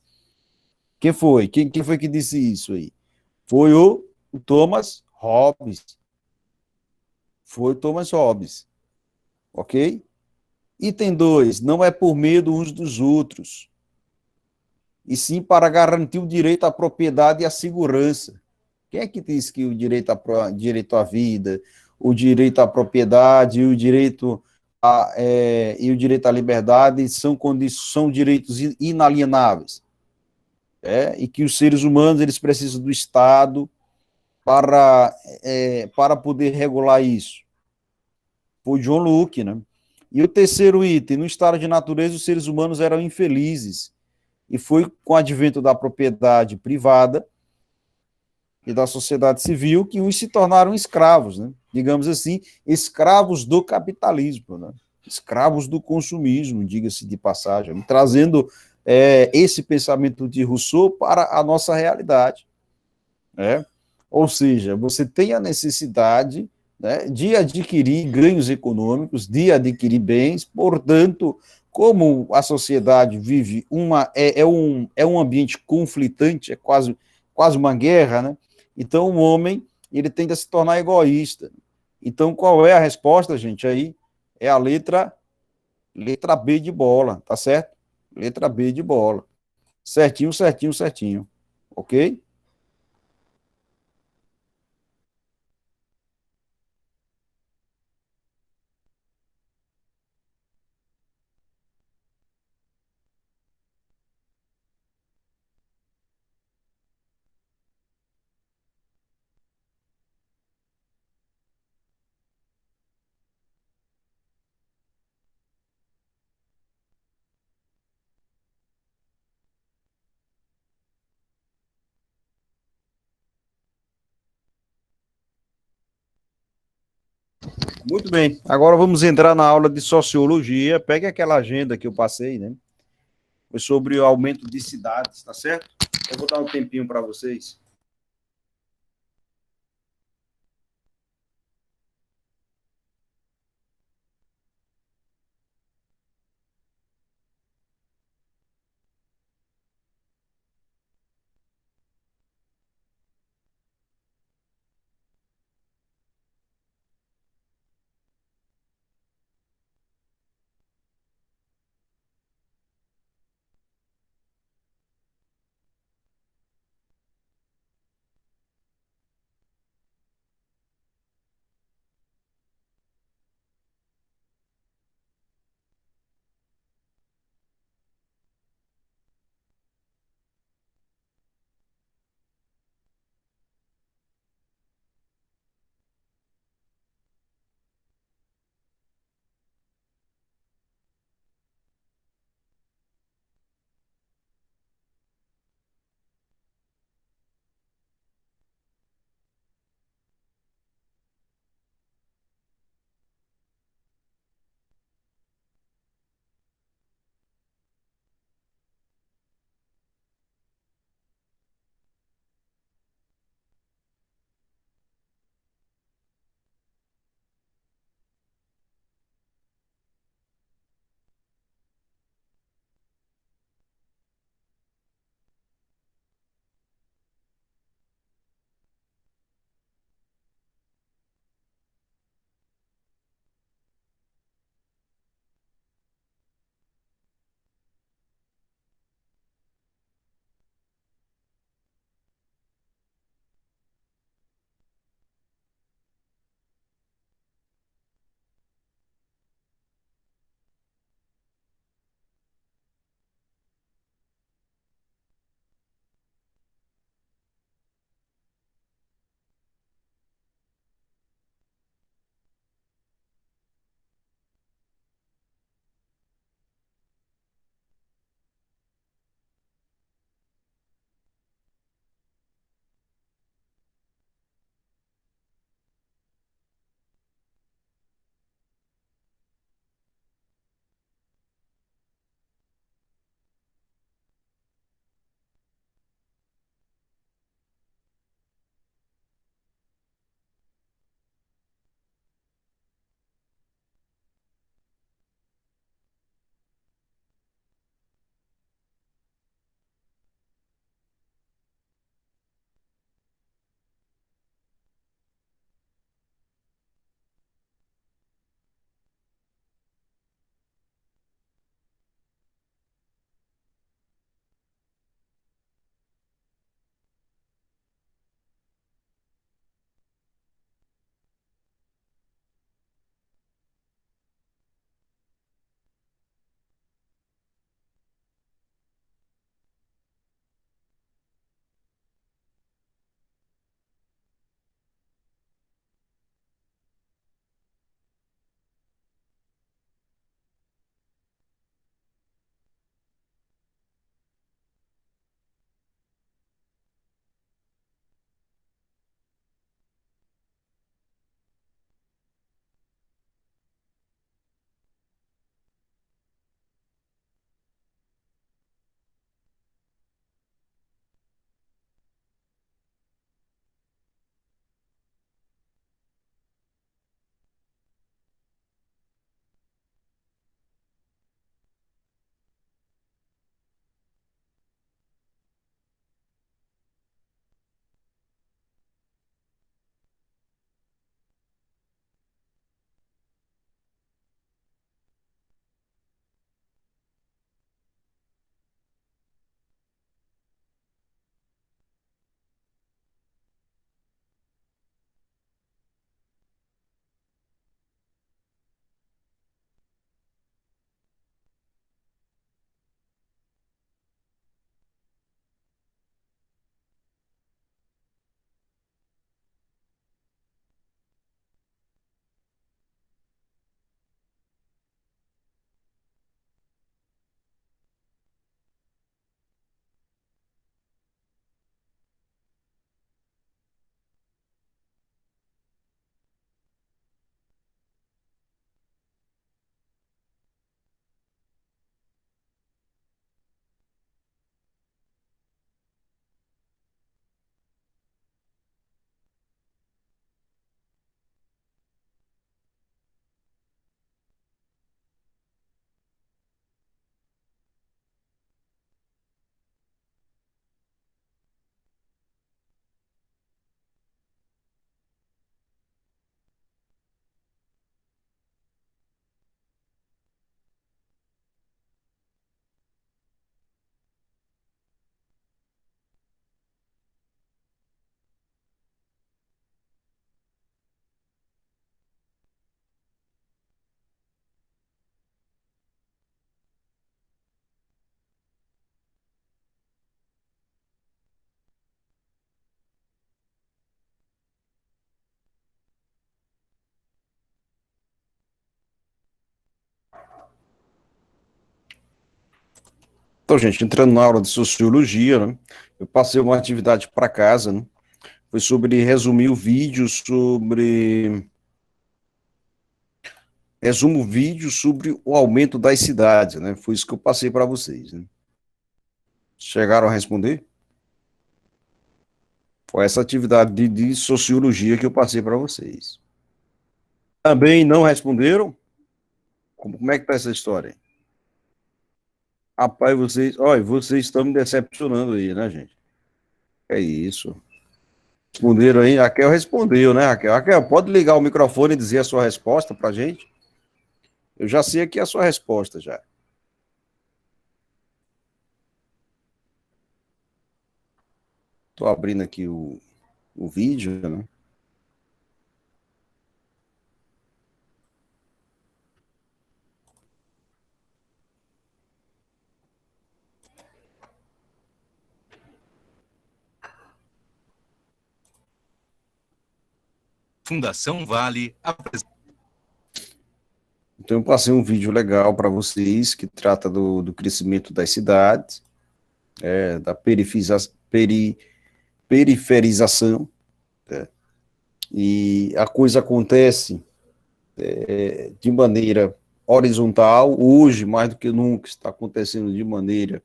Speaker 1: Quem foi? Quem foi que disse isso aí? Foi o Thomas Hobbes. Foi o Thomas Hobbes, ok? Item 2, não é por medo uns dos outros, e sim para garantir o direito à propriedade e à segurança. Quem é que diz que o direito à vida, o direito à propriedade e o direito à liberdade são direitos inalienáveis? E que os seres humanos eles precisam do Estado para poder regular isso. Foi John Locke, né? E o terceiro item, no estado de natureza, os seres humanos eram infelizes. E foi com o advento da propriedade privada e da sociedade civil que uns se tornaram escravos, né? Digamos assim, escravos do capitalismo, né? Escravos do consumismo, diga-se de passagem, trazendo esse pensamento de Rousseau para a nossa realidade. Né? Ou seja, você tem a necessidade, né, de adquirir ganhos econômicos, de adquirir bens, portanto, como a sociedade vive um ambiente conflitante, é quase uma guerra, né? Então o homem ele tende a se tornar egoísta. Então qual é a resposta, gente? Aí é a letra B de bola, tá certo? Letra B de bola. Certinho, certinho, certinho. Ok? Muito bem. Agora vamos entrar na aula de sociologia. Pegue aquela agenda que eu passei, né? Foi sobre o aumento de cidades, tá certo? Eu vou dar um tempinho para vocês. Então, gente, entrando na aula de sociologia, né, eu passei uma atividade para casa, né, foi sobre resumir o vídeo sobre... Resumo o vídeo sobre o aumento das cidades, né? Foi isso que eu passei para vocês, né? Chegaram a responder? Foi essa atividade de sociologia que eu passei para vocês. Também não responderam? Como é que tá essa história? Rapaz, vocês, olha, vocês estão me decepcionando aí, né, gente? É isso. Responderam aí? Raquel respondeu, né, Raquel? Raquel, pode ligar o microfone e dizer a sua resposta pra gente? Eu já sei aqui a sua resposta já. Tô abrindo aqui o vídeo, né?
Speaker 2: Fundação Vale apresenta.
Speaker 1: Então eu passei um vídeo legal para vocês que trata do crescimento das cidades, da periferização, né? E a coisa acontece de maneira horizontal, hoje mais do que nunca está acontecendo de maneira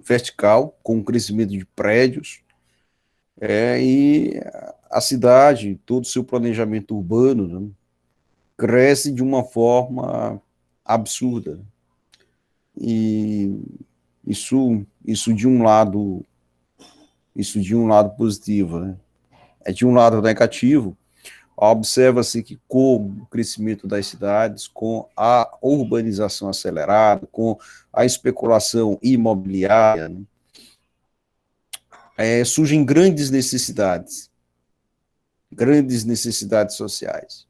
Speaker 1: vertical, com o crescimento de prédios, e a cidade, todo o seu planejamento urbano, né, cresce de uma forma absurda. E isso de um lado, isso de um lado positivo, né? É de um lado negativo, observa-se que com o crescimento das cidades, com a urbanização acelerada, com a especulação imobiliária, né, surgem grandes necessidades sociais.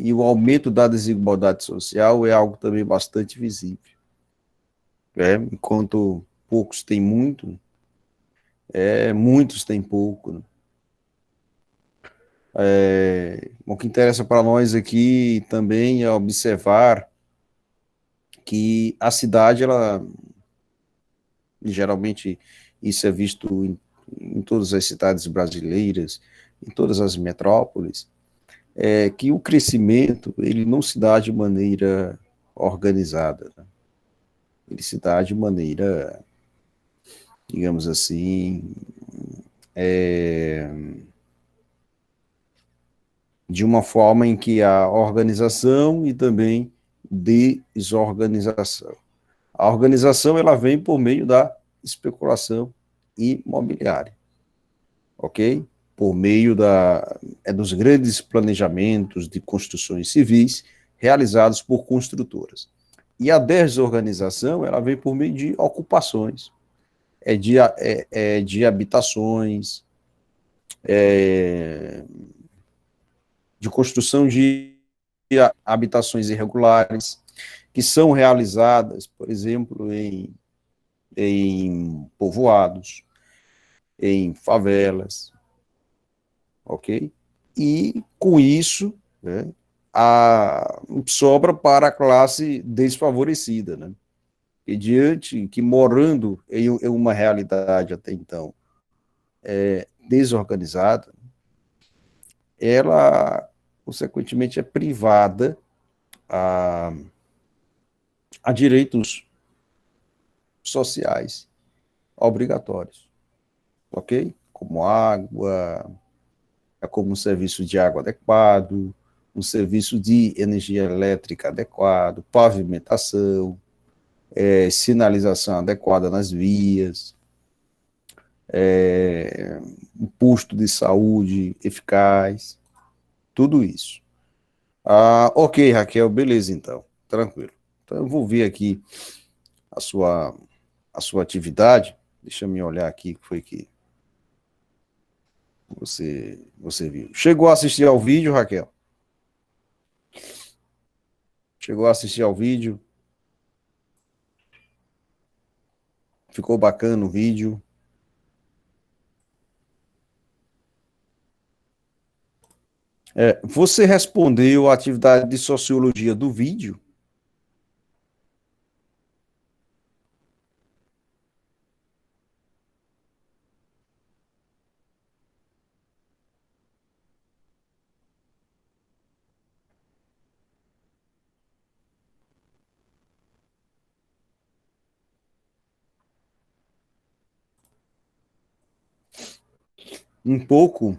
Speaker 1: E o aumento da desigualdade social é algo também bastante visível. Enquanto poucos têm muito, muitos têm pouco. Né? O que interessa para nós aqui também é observar que a cidade, ela geralmente isso é visto em todas as cidades brasileiras, em todas as metrópoles, é que o crescimento ele não se dá de maneira organizada, né? Ele se dá de maneira, digamos assim, é, de uma forma em que há organização e também desorganização. A organização ela vem por meio da especulação imobiliária, ok? Por meio dos grandes planejamentos de construções civis realizados por construtoras. E a desorganização ela vem por meio de ocupações, de habitações, é, de construção de habitações irregulares, que são realizadas, por exemplo, em povoados, em favelas, ok? E com isso, né, sobra para a classe desfavorecida, né? E diante que morando em uma realidade até então desorganizada, ela consequentemente é privada a, a direitos sociais obrigatórios, ok? Como água, como um serviço de água adequado, um serviço de energia elétrica adequado, pavimentação, sinalização adequada nas vias, um posto de saúde eficaz, tudo isso. Ok, Raquel, beleza então, tranquilo. Então eu vou ver aqui a sua, a sua atividade, deixa eu me olhar aqui o que foi que você viu. Chegou a assistir ao vídeo, Raquel? Chegou a assistir ao vídeo? Ficou bacana o vídeo? Você respondeu a atividade de sociologia do vídeo? Um pouco,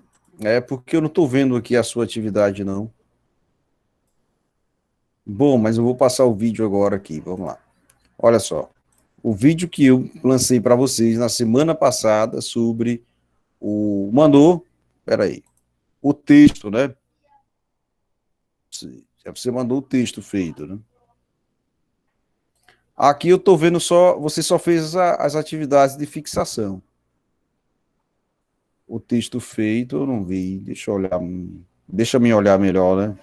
Speaker 1: porque eu não estou vendo aqui a sua atividade, não. Bom, mas eu vou passar o vídeo agora aqui, vamos lá. Olha só, o vídeo que eu lancei para vocês na semana passada sobre Mandou, peraí, o texto, né? Você mandou o texto feito, né? Aqui eu estou vendo só, você só fez as atividades de fixação. O texto feito eu não vi, deixa eu olhar, deixa eu olhar melhor, né?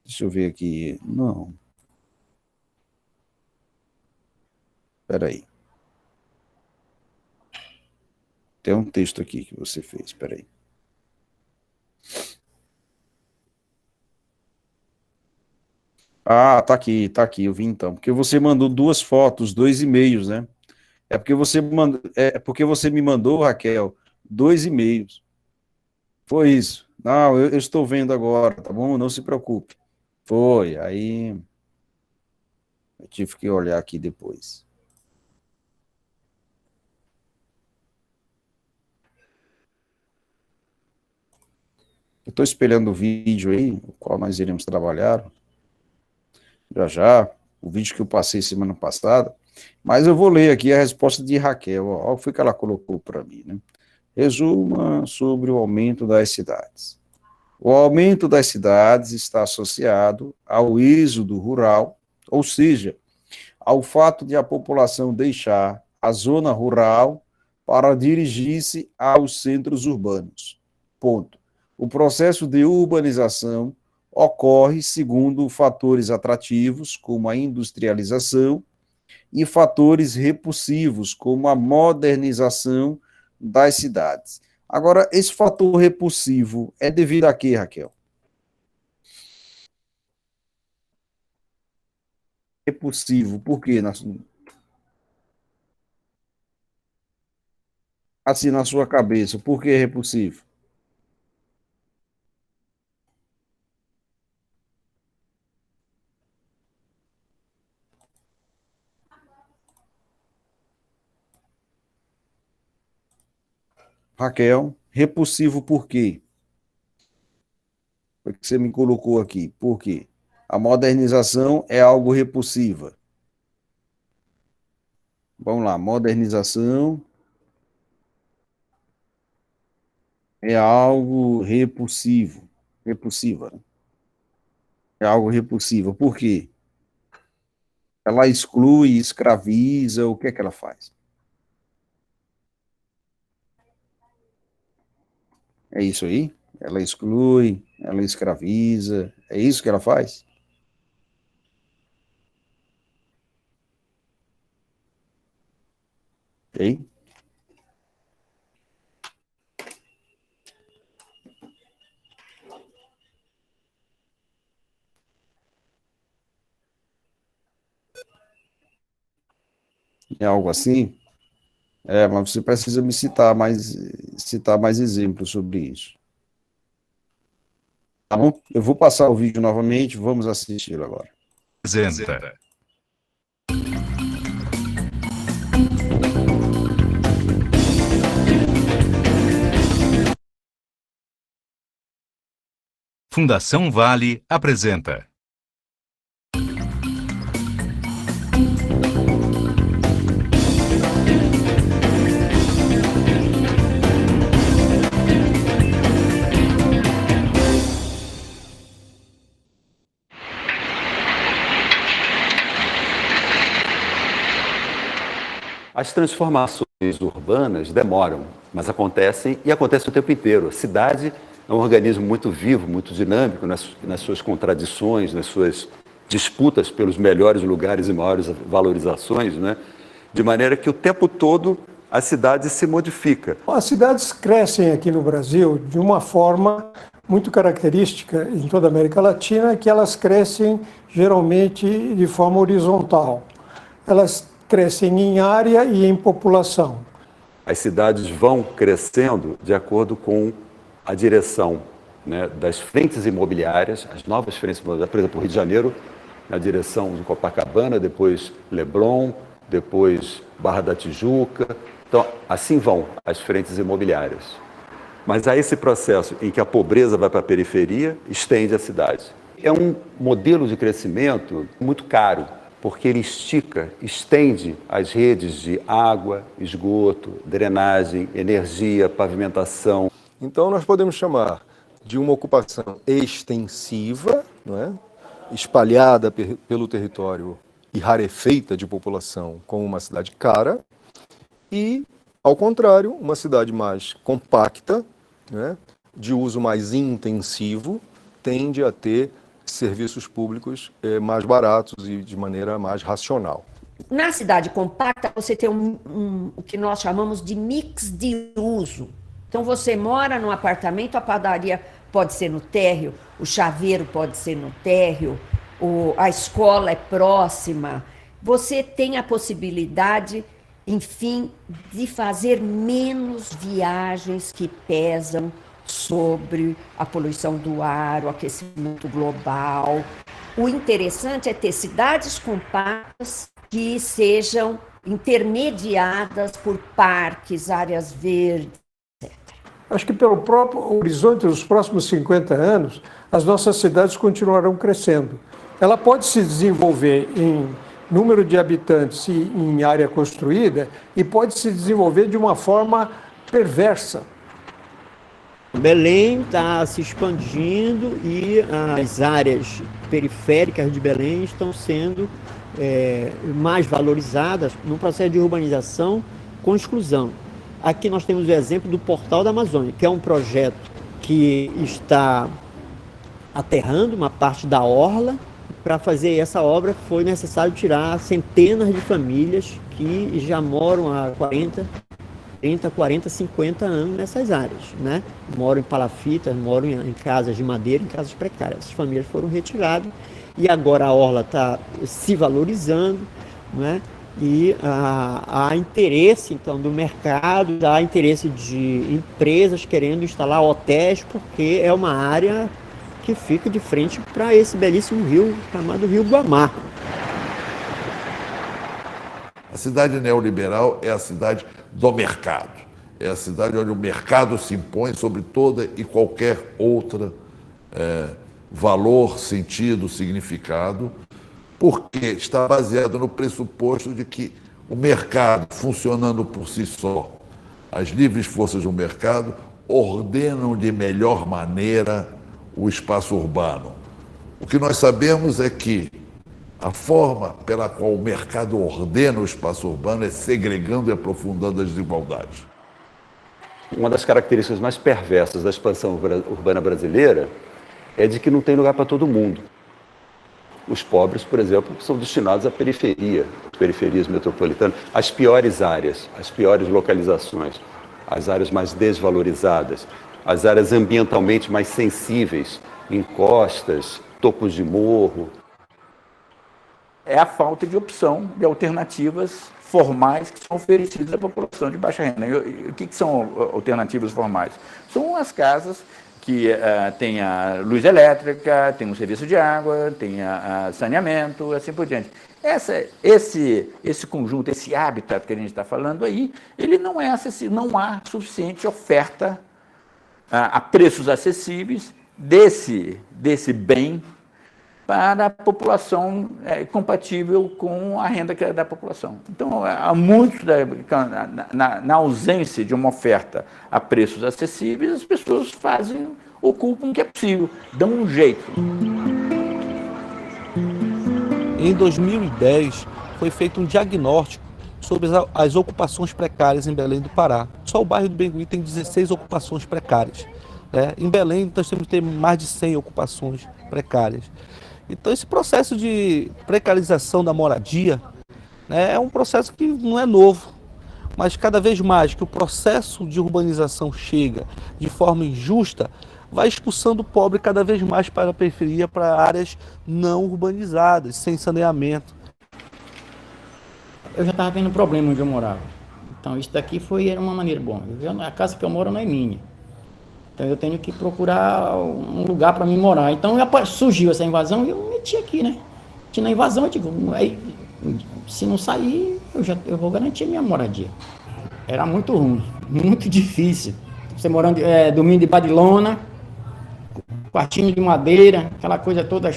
Speaker 1: Deixa eu ver aqui, não, peraí. Tem um texto aqui que você fez, peraí. Ah, tá aqui, eu vi então. Porque você mandou duas fotos, dois e-mails, né? É porque você me mandou, Raquel, dois e-mails. Foi isso. Não, eu estou vendo agora, tá bom? Não se preocupe. Foi, aí eu tive que olhar aqui depois. Eu estou espelhando o vídeo aí, o qual nós iremos trabalhar já já, o vídeo que eu passei semana passada, mas eu vou ler aqui a resposta de Raquel, ó, olha o que ela colocou para mim, né? Resuma sobre o aumento das cidades. O aumento das cidades está associado ao êxodo rural, ou seja, ao fato de a população deixar a zona rural para dirigir-se aos centros urbanos. Ponto. O processo de urbanização ocorre segundo fatores atrativos, como a industrialização, e fatores repulsivos, como a modernização das cidades. Agora, esse fator repulsivo é devido a quê, Raquel? Repulsivo, por quê? Assim, na sua cabeça, por que repulsivo? Raquel, repulsivo por quê? Foi que você me colocou aqui. Por quê? A modernização é algo repulsiva. Vamos lá, modernização é algo repulsivo. Repulsiva, né? É algo repulsivo. Por quê? Ela exclui, escraviza, o que é que ela faz? É isso aí? Ela exclui, ela escraviza, é isso que ela faz? Ok? É algo assim? Mas você precisa me citar mais exemplos sobre isso. Tá bom? Eu vou passar o vídeo novamente, vamos assisti-lo agora.
Speaker 2: Apresenta. Fundação Vale apresenta.
Speaker 3: As transformações urbanas demoram, mas acontecem e acontecem o tempo inteiro. A cidade é um organismo muito vivo, muito dinâmico nas suas contradições, nas suas disputas pelos melhores lugares e maiores valorizações, né? De maneira que o tempo todo a cidade se modifica.
Speaker 4: As cidades crescem aqui no Brasil de uma forma muito característica em toda a América Latina, que elas crescem geralmente de forma horizontal. Elas crescem em área e em população.
Speaker 3: As cidades vão crescendo de acordo com a direção, né, das frentes imobiliárias, as novas frentes imobiliárias, por exemplo, o Rio de Janeiro, na direção de Copacabana, depois Leblon, depois Barra da Tijuca. Então, assim vão as frentes imobiliárias. Mas há esse processo em que a pobreza vai para a periferia, estende a cidade. É um modelo de crescimento muito caro, porque ele estende as redes de água, esgoto, drenagem, energia, pavimentação.
Speaker 5: Então nós podemos chamar de uma ocupação extensiva, não é? Espalhada pelo território e rarefeita de população, como uma cidade cara, e, ao contrário, uma cidade mais compacta, né, de uso mais intensivo, tende a ter serviços públicos mais baratos e de maneira mais racional.
Speaker 6: Na cidade compacta, você tem o que nós chamamos de mix de uso. Então, você mora num apartamento, a padaria pode ser no térreo, o chaveiro pode ser no térreo, a escola é próxima. Você tem a possibilidade, enfim, de fazer menos viagens que pesam sobre a poluição do ar, o aquecimento global. O interessante é ter cidades compactas que sejam intermediadas por parques, áreas verdes, etc.
Speaker 4: Acho que pelo próprio horizonte dos próximos 50 anos, as nossas cidades continuarão crescendo. Ela pode se desenvolver em número de habitantes e em área construída e pode se desenvolver de uma forma perversa.
Speaker 7: Belém está se expandindo e as áreas periféricas de Belém estão sendo mais valorizadas no processo de urbanização com exclusão. Aqui nós temos o exemplo do Portal da Amazônia, que é um projeto que está aterrando uma parte da orla. Para fazer essa obra foi necessário tirar centenas de famílias que já moram há 40, 50 anos nessas áreas, né? Moram em palafitas, moram em casas de madeira, em casas precárias. Essas famílias foram retiradas e agora a orla está se valorizando, né? E há interesse, então, do mercado, há interesse de empresas querendo instalar hotéis, porque é uma área que fica de frente para esse belíssimo rio chamado Rio Guamá.
Speaker 8: A cidade neoliberal é a cidade do mercado. É a cidade onde o mercado se impõe sobre toda e qualquer outra valor, sentido, significado, porque está baseado no pressuposto de que o mercado, funcionando por si só, as livres forças do mercado ordenam de melhor maneira o espaço urbano. O que nós sabemos é que a forma pela qual o mercado ordena o espaço urbano é segregando e aprofundando as desigualdades.
Speaker 3: Uma das características mais perversas da expansão urbana brasileira é de que não tem lugar para todo mundo. Os pobres, por exemplo, são destinados à periferia, periferias metropolitanas, as piores áreas, as piores localizações, as áreas mais desvalorizadas, as áreas ambientalmente mais sensíveis, encostas, topos de morro.
Speaker 9: É a falta de opção de alternativas formais que são oferecidas à população de baixa renda. E o que são alternativas formais? São as casas que têm a luz elétrica, tem um serviço de água, tem a saneamento, assim por diante. Esse conjunto, esse habitat que a gente está falando aí, ele não é acessível, não há suficiente oferta a preços acessíveis desse bem para a população compatível com a renda da população. Então, há muitos, na ausência de uma oferta a preços acessíveis, as pessoas ocupam o que é possível, dão um jeito.
Speaker 10: Em 2010, foi feito um diagnóstico sobre as ocupações precárias em Belém do Pará. Só o bairro do Bengui tem 16 ocupações precárias. Em Belém, nós temos que ter mais de 100 ocupações precárias. Então, esse processo de precarização da moradia é um processo que não é novo, mas cada vez mais que o processo de urbanização chega de forma injusta, vai expulsando o pobre cada vez mais para a periferia, para áreas não urbanizadas, sem saneamento.
Speaker 11: Eu já estava vendo problema onde eu morava. Então, isso daqui era uma maneira boa. A casa que eu moro não é minha. Então, eu tenho que procurar um lugar para mim morar. Então, surgiu essa invasão e eu me meti aqui, né? Tinha invasão, eu digo, aí, se não sair, eu vou garantir a minha moradia. Era muito ruim, muito difícil. você morando, dormindo de badilona, quartinho de madeira, aquela coisa toda.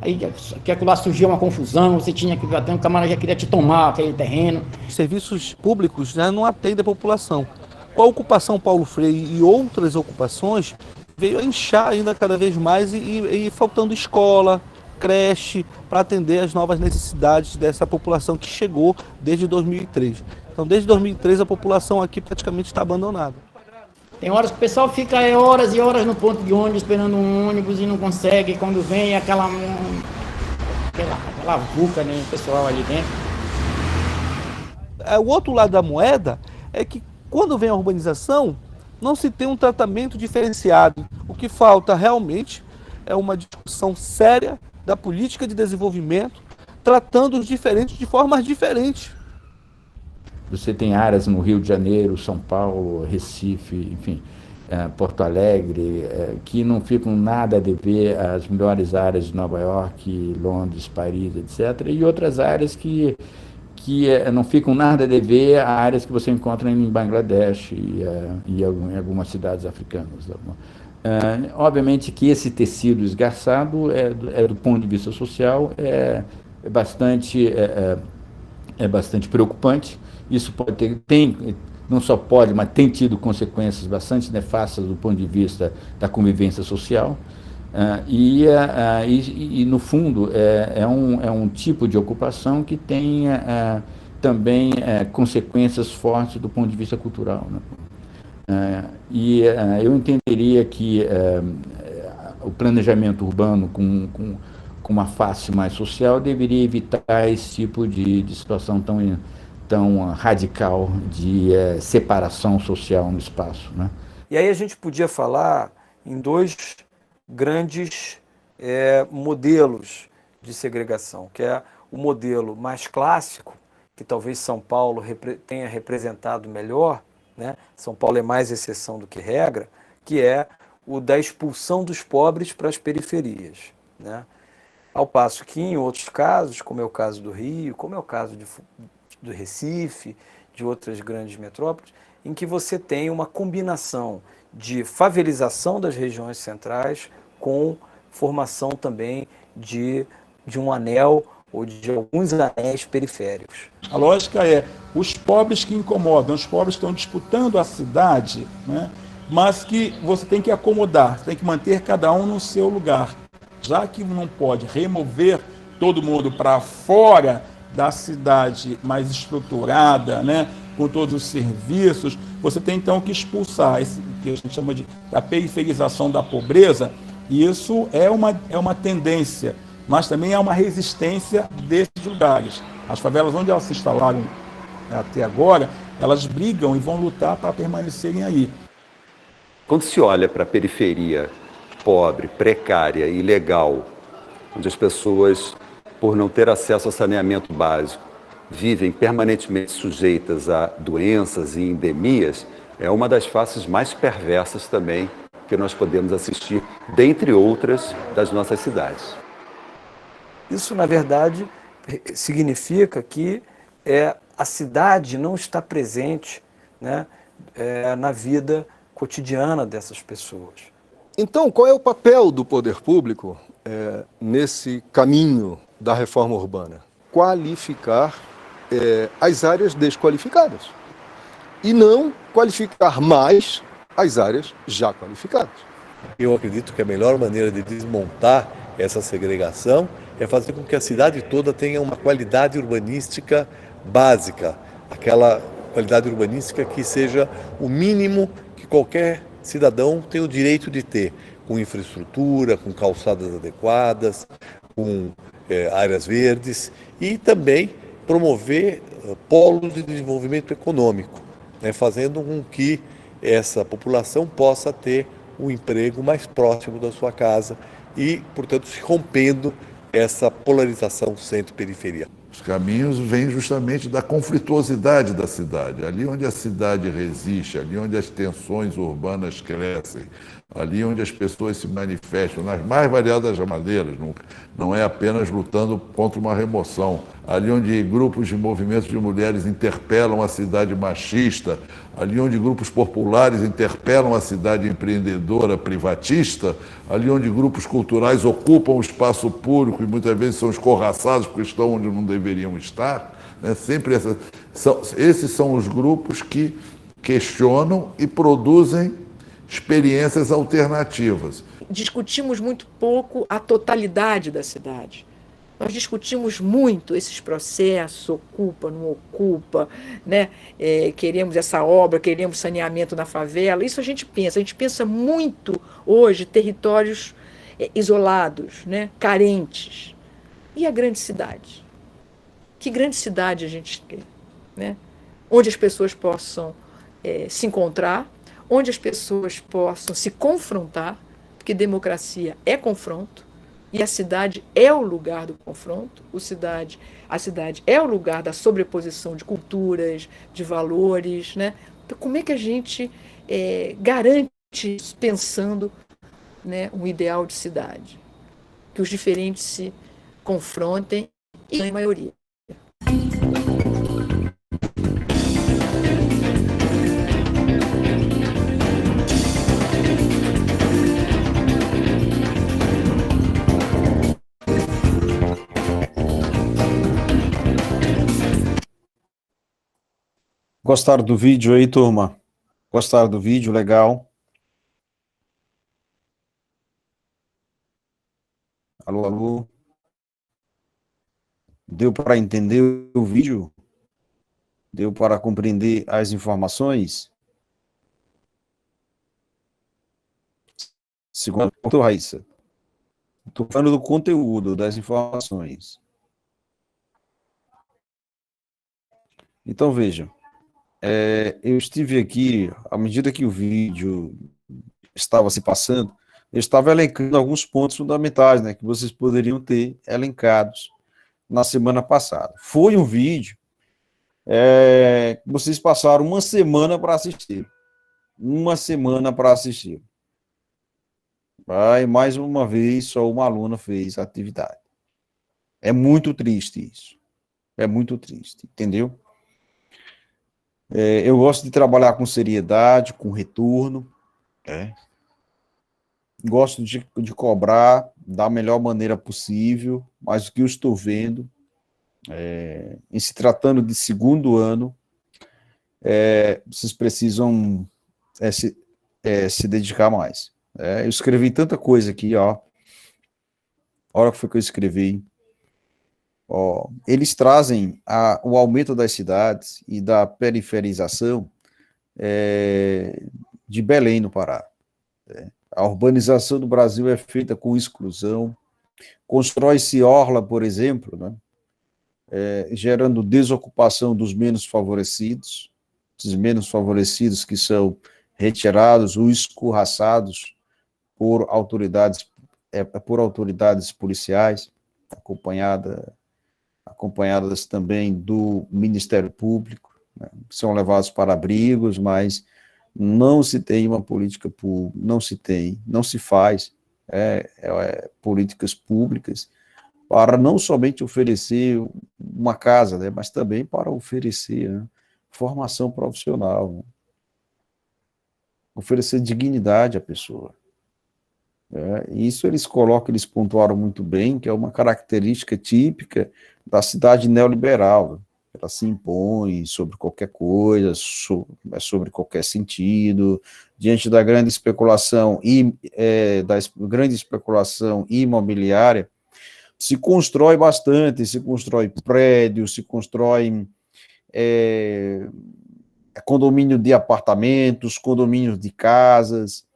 Speaker 11: Aí que aquilo lá surgia uma confusão, você tinha que bater, um camarada já queria te tomar aquele terreno.
Speaker 10: Os serviços públicos, né, não atendem a população. Com a ocupação Paulo Freire e outras ocupações, veio a inchar ainda cada vez mais e faltando escola, creche, para atender as novas necessidades dessa população que chegou desde 2003. Então, desde 2003, a população aqui praticamente está abandonada.
Speaker 11: Tem horas que o pessoal fica horas e horas no ponto de ônibus, esperando um ônibus e não consegue. Quando vem aquela vulca, né, o pessoal ali dentro.
Speaker 10: O outro lado da moeda é que quando vem a urbanização, não se tem um tratamento diferenciado. O que falta realmente é uma discussão séria da política de desenvolvimento, tratando os diferentes de formas diferentes.
Speaker 9: Você tem áreas no Rio de Janeiro, São Paulo, Recife, enfim, Porto Alegre, que não ficam nada a dever às melhores áreas de Nova York, Londres, Paris, etc. E outras áreas que não ficam nada a dever a áreas que você encontra em Bangladesh e em algumas cidades africanas. Obviamente que esse tecido esgarçado, do ponto de vista social, é bastante preocupante. Isso não só pode, mas tem tido consequências bastante nefastas do ponto de vista da convivência social. No fundo, é um tipo de ocupação que tem também consequências fortes do ponto de vista cultural, né? Eu entenderia que o planejamento urbano com uma face mais social deveria evitar esse tipo de situação tão radical de separação social no espaço, né?
Speaker 12: E aí a gente podia falar em dois grandes modelos de segregação, que é o modelo mais clássico, que talvez São Paulo tenha representado melhor, né? São Paulo é mais exceção do que regra, que é o da expulsão dos pobres para as periferias, né? Ao passo que em outros casos, como é o caso do Rio, como é o caso do Recife, de outras grandes metrópoles, em que você tem uma combinação de favelização das regiões centrais com formação também de um anel ou de alguns anéis periféricos.
Speaker 13: A lógica é os pobres que incomodam, os pobres que estão disputando a cidade, né? Mas que você tem que acomodar, tem que manter cada um no seu lugar. Já que não pode remover todo mundo para fora da cidade mais estruturada, né, com todos os serviços, você tem então que expulsar esse que a gente chama da periferização da pobreza, e isso é uma tendência, mas também é uma resistência desses lugares. As favelas onde elas se instalaram até agora, elas brigam e vão lutar para permanecerem aí.
Speaker 3: Quando se olha para a periferia pobre, precária, ilegal, onde as pessoas, por não ter acesso a saneamento básico, vivem permanentemente sujeitas a doenças e endemias, é uma das faces mais perversas também que nós podemos assistir, dentre outras, das nossas cidades.
Speaker 12: Isso, na verdade, significa que a cidade não está presente, né, na vida cotidiana dessas pessoas.
Speaker 5: Então, qual é o papel do poder público nesse caminho da reforma urbana? Qualificar as áreas desqualificadas e não qualificar mais as áreas já qualificadas.
Speaker 14: Eu acredito que a melhor maneira de desmontar essa segregação é fazer com que a cidade toda tenha uma qualidade urbanística básica, aquela qualidade urbanística que seja o mínimo que qualquer cidadão tem o direito de ter, com infraestrutura, com calçadas adequadas, com áreas verdes e também promover polos de desenvolvimento econômico, né, fazendo com que essa população possa ter um emprego mais próximo da sua casa e, portanto, se rompendo essa polarização centro-periferia.
Speaker 8: Os caminhos vêm justamente da conflituosidade da cidade. Ali onde a cidade resiste, ali onde as tensões urbanas crescem, ali onde as pessoas se manifestam nas mais variadas maneiras, não é apenas lutando contra uma remoção, ali onde grupos de movimentos de mulheres interpelam a cidade machista, ali onde grupos populares interpelam a cidade empreendedora privatista, ali onde grupos culturais ocupam o espaço público e muitas vezes são escorraçados porque estão onde não deveriam estar, né? Sempre esses são os grupos que questionam e produzem experiências alternativas.
Speaker 15: Discutimos muito pouco a totalidade da cidade. Nós discutimos muito esses processos, ocupa, não ocupa, né? Queremos essa obra, queremos saneamento na favela. Isso a gente pensa muito hoje territórios isolados, né? Carentes. E a grande cidade? Que grande cidade a gente quer, né? Onde as pessoas possam se encontrar, onde as pessoas possam se confrontar, porque democracia é confronto, e a cidade é o lugar do confronto, a cidade é o lugar da sobreposição de culturas, de valores, né? Então, como é que a gente garante isso pensando, né, um ideal de cidade? Que os diferentes se confrontem e ganhem maioria.
Speaker 1: Gostaram do vídeo aí, turma? Gostaram do vídeo? Legal. Alô, alô. Deu para entender o vídeo? Deu para compreender as informações? Segundo ponto, Raíssa. Estou falando do conteúdo, das informações. Então, vejam. Eu estive aqui, à medida que o vídeo estava se passando, eu estava elencando alguns pontos fundamentais, né, que vocês poderiam ter elencados na semana passada. Foi um vídeo que vocês passaram uma semana para assistir. Uma semana para assistir. Aí, mais uma vez, só uma aluna fez a atividade. É muito triste isso. É muito triste, entendeu? Eu gosto de trabalhar com seriedade, com retorno, né? Gosto de cobrar da melhor maneira possível, mas o que eu estou vendo, em se tratando de segundo ano, vocês precisam se dedicar mais. Eu escrevi tanta coisa aqui, ó. A hora que foi que eu escrevi. Ó, eles trazem o aumento das cidades e da periferização de Belém, no Pará. A urbanização do Brasil é feita com exclusão. Constrói-se orla, por exemplo, né, gerando desocupação dos menos favorecidos, os menos favorecidos que são retirados ou escorraçados por autoridades policiais, acompanhadas também do Ministério Público, né, são levados para abrigos, mas não se tem uma política pública, não se faz políticas públicas para não somente oferecer uma casa, né, mas também para oferecer, né, formação profissional, né, oferecer dignidade à pessoa. Isso eles pontuaram muito bem, que é uma característica típica da cidade neoliberal, né? Ela se impõe sobre qualquer coisa, sobre qualquer sentido, diante da grande especulação imobiliária, se constrói bastante, se constrói prédios, se constrói condomínio de apartamentos, condomínios de casas,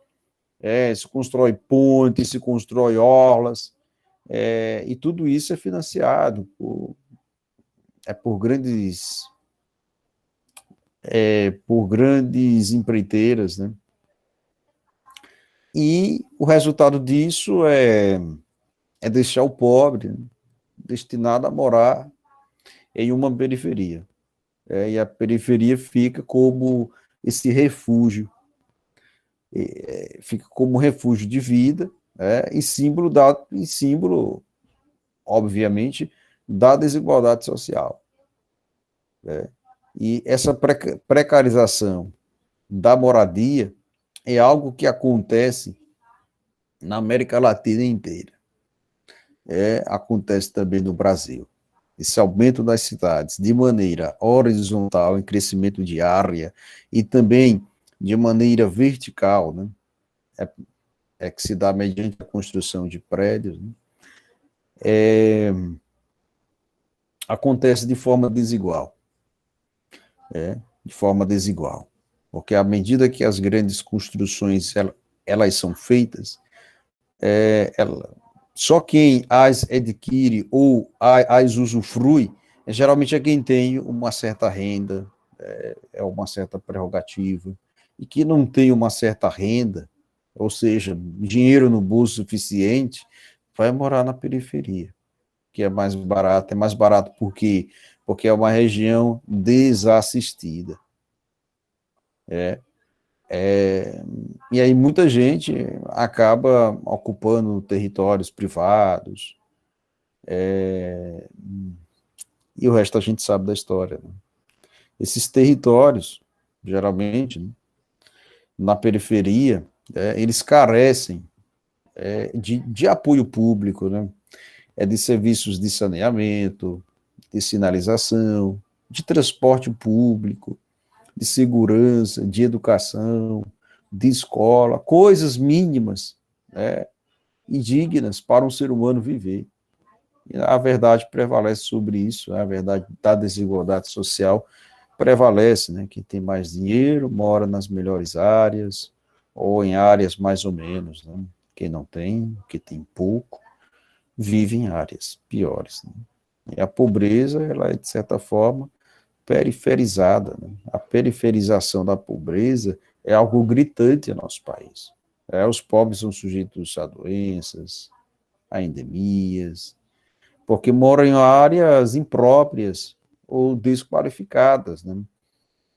Speaker 1: se constrói pontes, se constrói orlas, e tudo isso é financiado por grandes empreiteiras, né? E o resultado disso é deixar o pobre, né, destinado a morar em uma periferia. E a periferia fica como esse refúgio fica como refúgio de vida, e símbolo, obviamente, da desigualdade social. Né? E essa precarização da moradia é algo que acontece na América Latina inteira. Acontece também no Brasil. Esse aumento das cidades de maneira horizontal, em crescimento de área, e também de maneira vertical, né? Que se dá mediante a construção de prédios, né? Acontece de forma desigual. De forma desigual. Porque à medida que as grandes construções elas são feitas, só quem as adquire ou as usufrui, geralmente é quem tem uma certa renda, uma certa prerrogativa, e que não tem uma certa renda, ou seja, dinheiro no bolso suficiente, vai morar na periferia, que é mais barato porque é uma região desassistida. E aí muita gente acaba ocupando territórios privados, e o resto a gente sabe da história. Né? Esses territórios, geralmente, né, na periferia, eles carecem de apoio público, né? De serviços de saneamento, de sinalização, de transporte público, de segurança, de educação, de escola, coisas mínimas, e dignas para um ser humano viver. E a verdade prevalece sobre isso, a verdade da desigualdade social prevalece, né? Quem tem mais dinheiro mora nas melhores áreas, ou em áreas mais ou menos, né? Quem não tem, que tem pouco, vive em áreas piores. Né? E a pobreza, ela é, de certa forma, periferizada. Né? A periferização da pobreza é algo gritante no nosso país. Os pobres são sujeitos a doenças, a endemias, porque moram em áreas impróprias ou desqualificadas, né?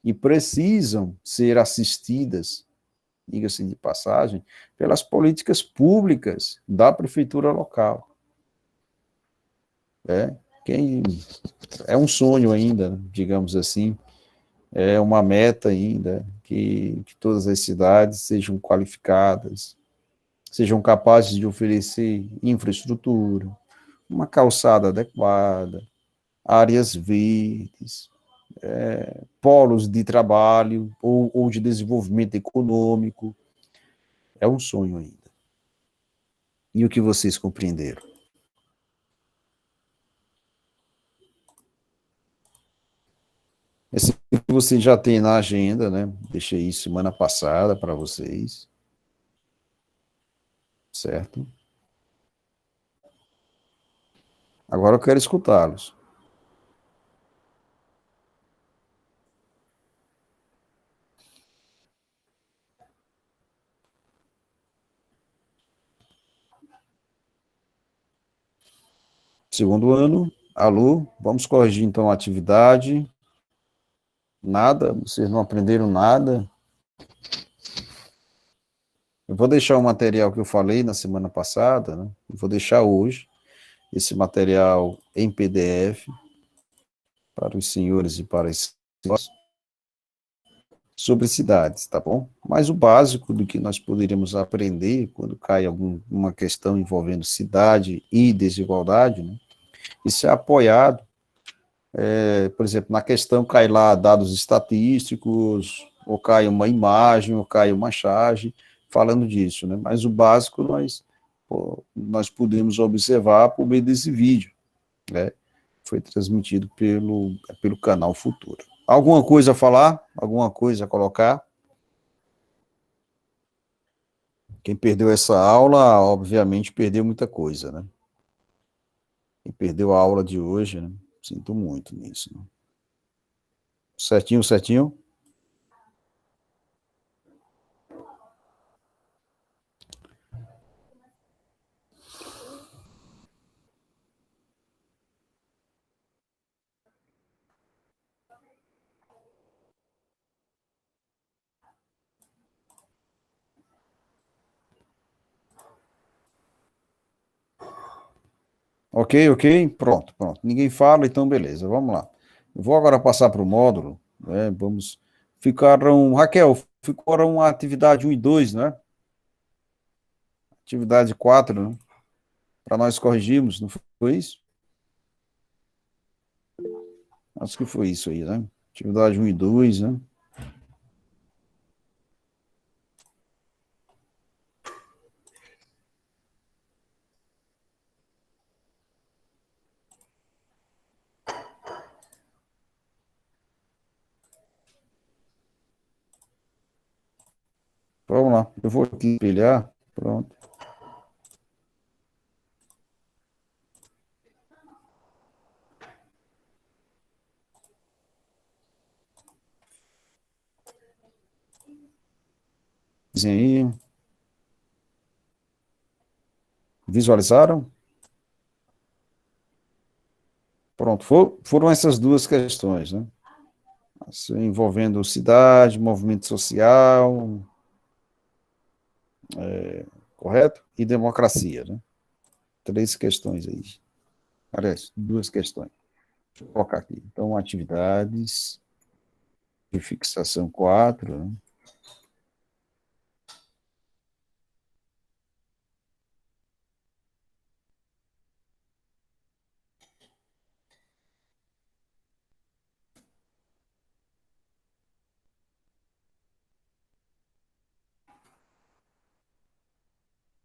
Speaker 1: E precisam ser assistidas, diga-se de passagem, pelas políticas públicas da prefeitura local. É um sonho ainda, digamos assim, é uma meta ainda, que todas as cidades sejam qualificadas, sejam capazes de oferecer infraestrutura, uma calçada adequada, áreas verdes, polos de trabalho ou de desenvolvimento econômico. É um sonho ainda. E o que vocês compreenderam? Esse que você já tem na agenda, né? Deixei isso semana passada para vocês. Certo? Agora eu quero escutá-los. Segundo ano, alô, vamos corrigir então a atividade. Nada, vocês não aprenderam nada. Eu vou deixar o material que eu falei na semana passada, né? Eu vou deixar hoje esse material em PDF para os senhores e para as senhoras sobre cidades, tá bom? Mas o básico do que nós poderíamos aprender quando cai alguma questão envolvendo cidade e desigualdade, né? Isso é apoiado, por exemplo, na questão cai lá dados estatísticos, ou cai uma imagem, ou cai uma charge falando disso, né? Mas o básico nós podemos observar por meio desse vídeo, né? Foi transmitido pelo canal Futuro. Alguma coisa a falar? Alguma coisa a colocar? Quem perdeu essa aula, obviamente, perdeu muita coisa, né? Quem perdeu a aula de hoje, né? Sinto muito nisso. Né? Certinho, certinho? Ok, ok, pronto, pronto. Ninguém fala, então beleza, vamos lá. Eu vou agora passar para o módulo, né? Vamos. Raquel, ficaram a atividade 1 e 2, né? Atividade 4, né? Para nós corrigirmos, não foi isso? Acho que foi isso aí, né? Atividade 1 e 2, né? Vamos lá, eu vou aqui espelhar, pronto. Aí. Visualizaram? Pronto, foram essas duas questões, né? Envolvendo cidade, movimento social, correto? E democracia, né? 3 questões aí. Aliás, 2 questões. Deixa eu colocar aqui. Então, atividades de fixação 4, né?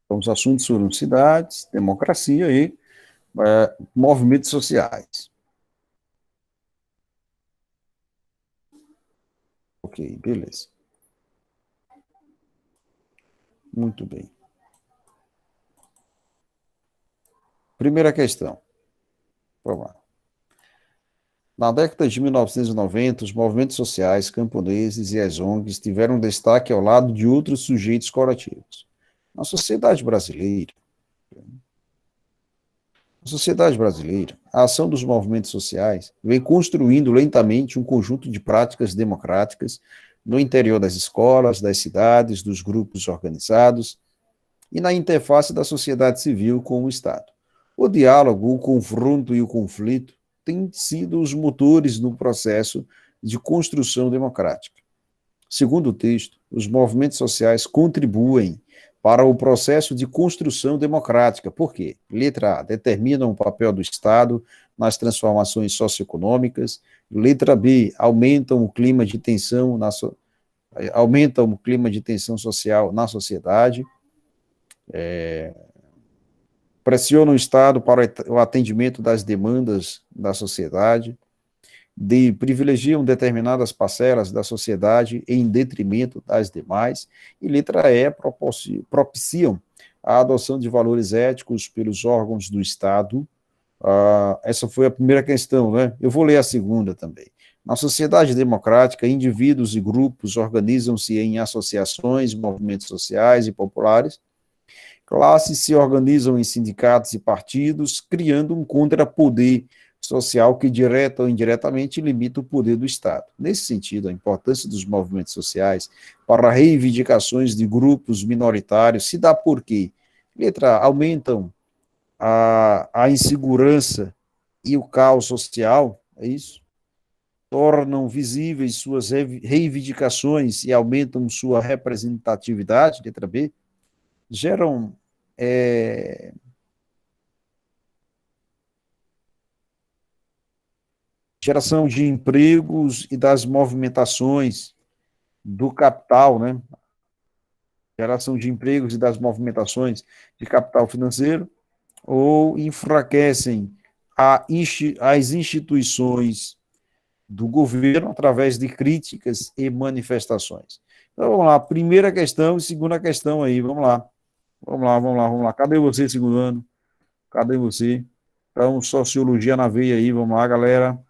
Speaker 1: Então, os assuntos foram cidades, democracia e movimentos sociais. Ok, beleza. Muito bem. Primeira questão. Vamos lá. Na década de 1990, os movimentos sociais camponeses e as ONGs tiveram destaque ao lado de outros sujeitos coletivos. Na sociedade brasileira, a ação dos movimentos sociais vem construindo lentamente um conjunto de práticas democráticas no interior das escolas, das cidades, dos grupos organizados e na interface da sociedade civil com o Estado. O diálogo, o confronto e o conflito têm sido os motores no processo de construção democrática. Segundo o texto, os movimentos sociais contribuem para o processo de construção democrática. Por quê? Letra A, determinam o papel do Estado nas transformações socioeconômicas. Letra B, aumentam o clima de tensão social na sociedade. Pressionam o Estado para o atendimento das demandas da sociedade, privilegiam determinadas parcelas da sociedade em detrimento das demais, e letra E, propiciam a adoção de valores éticos pelos órgãos do Estado. Essa foi a primeira questão, né? Eu vou ler a segunda também. Na sociedade democrática, indivíduos e grupos organizam-se em associações, movimentos sociais e populares. Classes se organizam em sindicatos e partidos, criando um contrapoder social que, direta ou indiretamente, limita o poder do Estado. Nesse sentido, a importância dos movimentos sociais para reivindicações de grupos minoritários se dá porque, letra A, aumentam a insegurança e o caos social, é isso? Tornam visíveis suas reivindicações e aumentam sua representatividade, letra B, geram geração de empregos e das movimentações do capital, né? Geração de empregos e das movimentações de capital financeiro, ou enfraquecem as instituições do governo através de críticas e manifestações. Então, vamos lá, primeira questão e segunda questão aí, vamos lá. Vamos lá, vamos lá, vamos lá. Cadê você, segundo ano? Cadê você? Então, sociologia na veia aí, vamos lá, galera.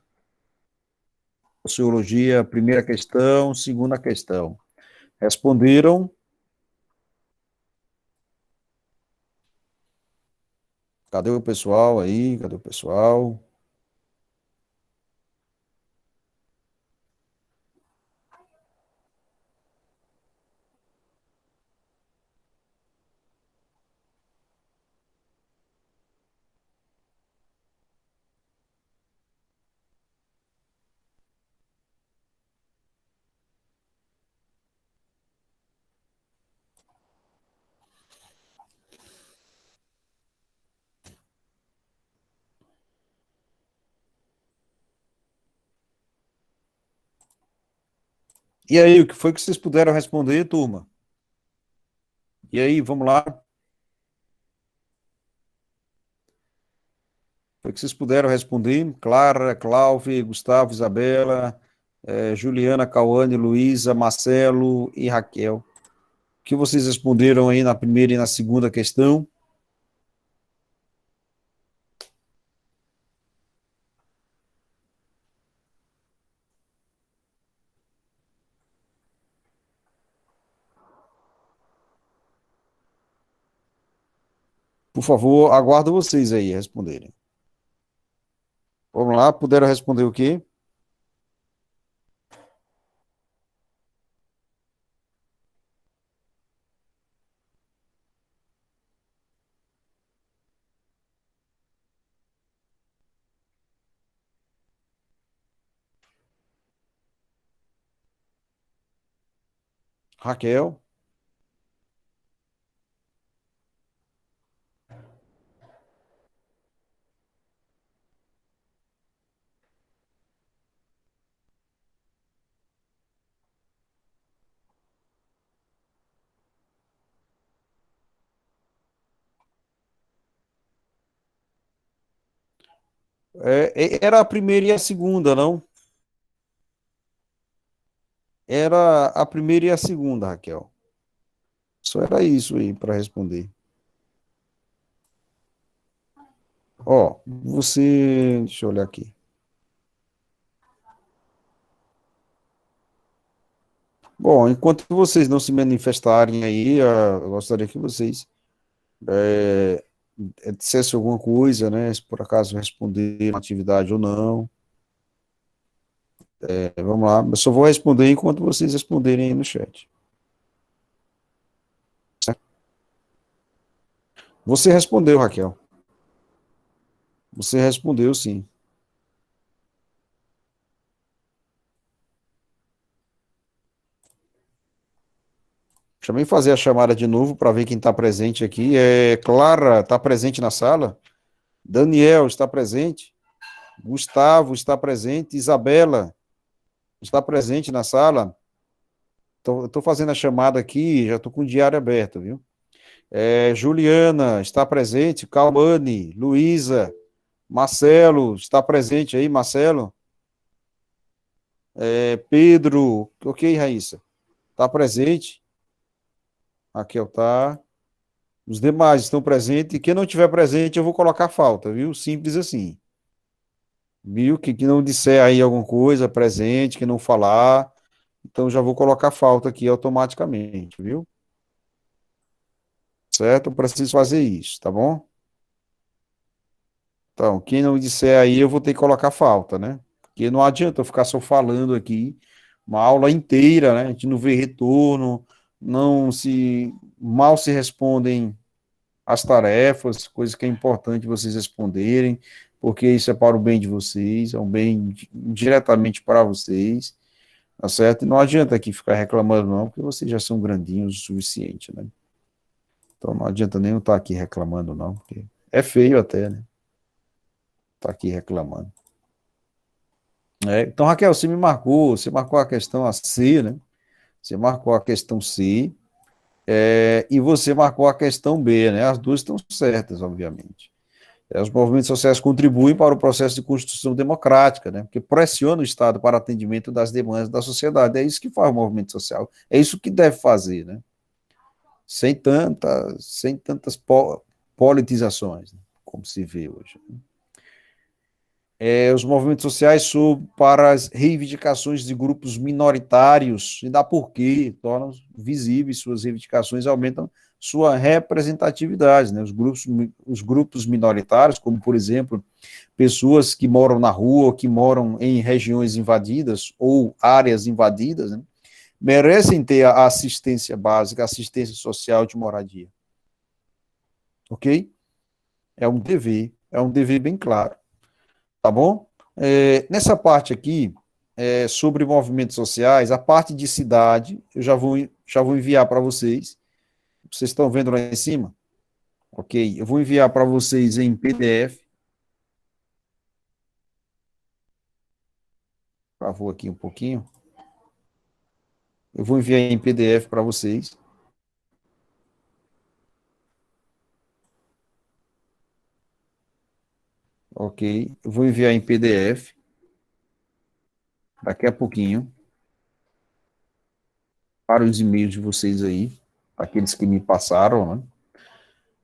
Speaker 1: Sociologia, primeira questão, segunda questão. Responderam? Cadê o pessoal aí? Cadê o pessoal? E aí, o que foi que vocês puderam responder, turma? E aí, vamos lá? Foi que vocês puderam responder? Clara, Cláudia, Gustavo, Isabela, Juliana, Cauane, Luísa, Marcelo e Raquel. O que vocês responderam aí na primeira e na segunda questão? Por favor, aguardo vocês aí responderem. Vamos lá, puderam responder o quê? Raquel? Era a primeira e a segunda, não? Era a primeira e a segunda, Raquel. Só era isso aí para responder. Ó, você. Deixa eu olhar aqui. Bom, enquanto vocês não se manifestarem aí, eu gostaria que vocês dissessem alguma coisa, né? Se por acaso responder uma atividade ou não. Vamos lá, eu só vou responder enquanto vocês responderem aí no chat. Você respondeu, Raquel. Você respondeu, sim. Deixa eu fazer a chamada de novo para ver quem está presente aqui. Clara está presente na sala? Daniel está presente? Gustavo está presente? Isabela está presente na sala? Eu estou fazendo a chamada aqui, já estou com o diário aberto, viu? Juliana está presente? Calmane, Luísa, Marcelo está presente aí, Marcelo? Pedro, ok, Raíssa? Está presente? Raquel tá. Os demais estão presentes. E quem não tiver presente, eu vou colocar falta, viu? Simples assim. Viu? Que não disser aí alguma coisa presente, que não falar. Então já vou colocar falta aqui automaticamente, viu? Certo? Eu preciso fazer isso, tá bom? Então, quem não disser aí, eu vou ter que colocar falta, né? Porque não adianta eu ficar só falando aqui uma aula inteira, né? A gente não vê retorno, não se mal se respondem as tarefas, coisas que é importante vocês responderem, porque isso é para o bem de vocês, é um bem diretamente para vocês, tá certo? E não adianta aqui ficar reclamando não, porque vocês já são grandinhos o suficiente, né? Então não adianta nem eu estar aqui reclamando não, porque é feio até, né? Tá aqui reclamando. Então, Raquel, você marcou a questão a C, né? Você marcou a questão C, e você marcou a questão B, né? As duas estão certas, obviamente. Os movimentos sociais contribuem para o processo de construção democrática, né? Porque pressiona o Estado para atendimento das demandas da sociedade. É isso que faz o movimento social. É isso que deve fazer, né? Sem tantas politizações, né? Como se vê hoje. Os movimentos sociais são para as reivindicações de grupos minoritários, e dá porquê, tornam visíveis suas reivindicações, aumentam sua representatividade, né? Os grupos minoritários, como, por exemplo, pessoas que moram na rua, que moram em regiões invadidas ou áreas invadidas, né? Merecem ter a assistência básica, assistência social de moradia. Ok? É um dever bem claro. Tá bom? Nessa parte aqui, sobre movimentos sociais, a parte de cidade, eu já vou enviar para vocês. Vocês estão vendo lá em cima? Ok, eu vou enviar para vocês em PDF. Travou aqui um pouquinho. Eu vou enviar em PDF para vocês. Ok, eu vou enviar em PDF daqui a pouquinho para os e-mails de vocês aí, aqueles que me passaram, né?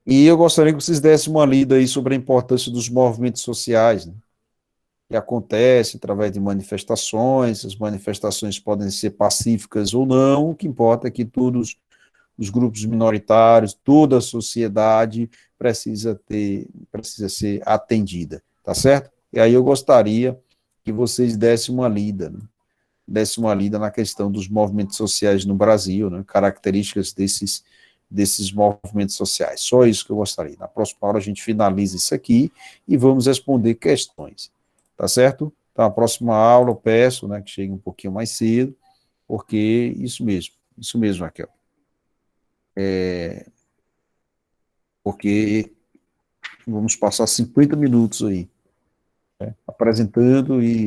Speaker 1: E eu gostaria que vocês dessem uma lida aí sobre a importância dos movimentos sociais, né, que acontecem através de manifestações. As manifestações podem ser pacíficas ou não, o que importa é que todos os grupos minoritários, toda a sociedade precisa ser atendida, tá certo? E aí eu gostaria que vocês dessem uma lida, né? Dessem uma lida na questão dos movimentos sociais no Brasil, né? Características desses movimentos sociais. Só isso que eu gostaria. Na próxima hora a gente finaliza isso aqui e vamos responder questões, tá certo? Então, a próxima aula eu peço, né, que chegue um pouquinho mais cedo, porque isso mesmo, Raquel. Porque vamos passar 50 minutos aí, né, apresentando e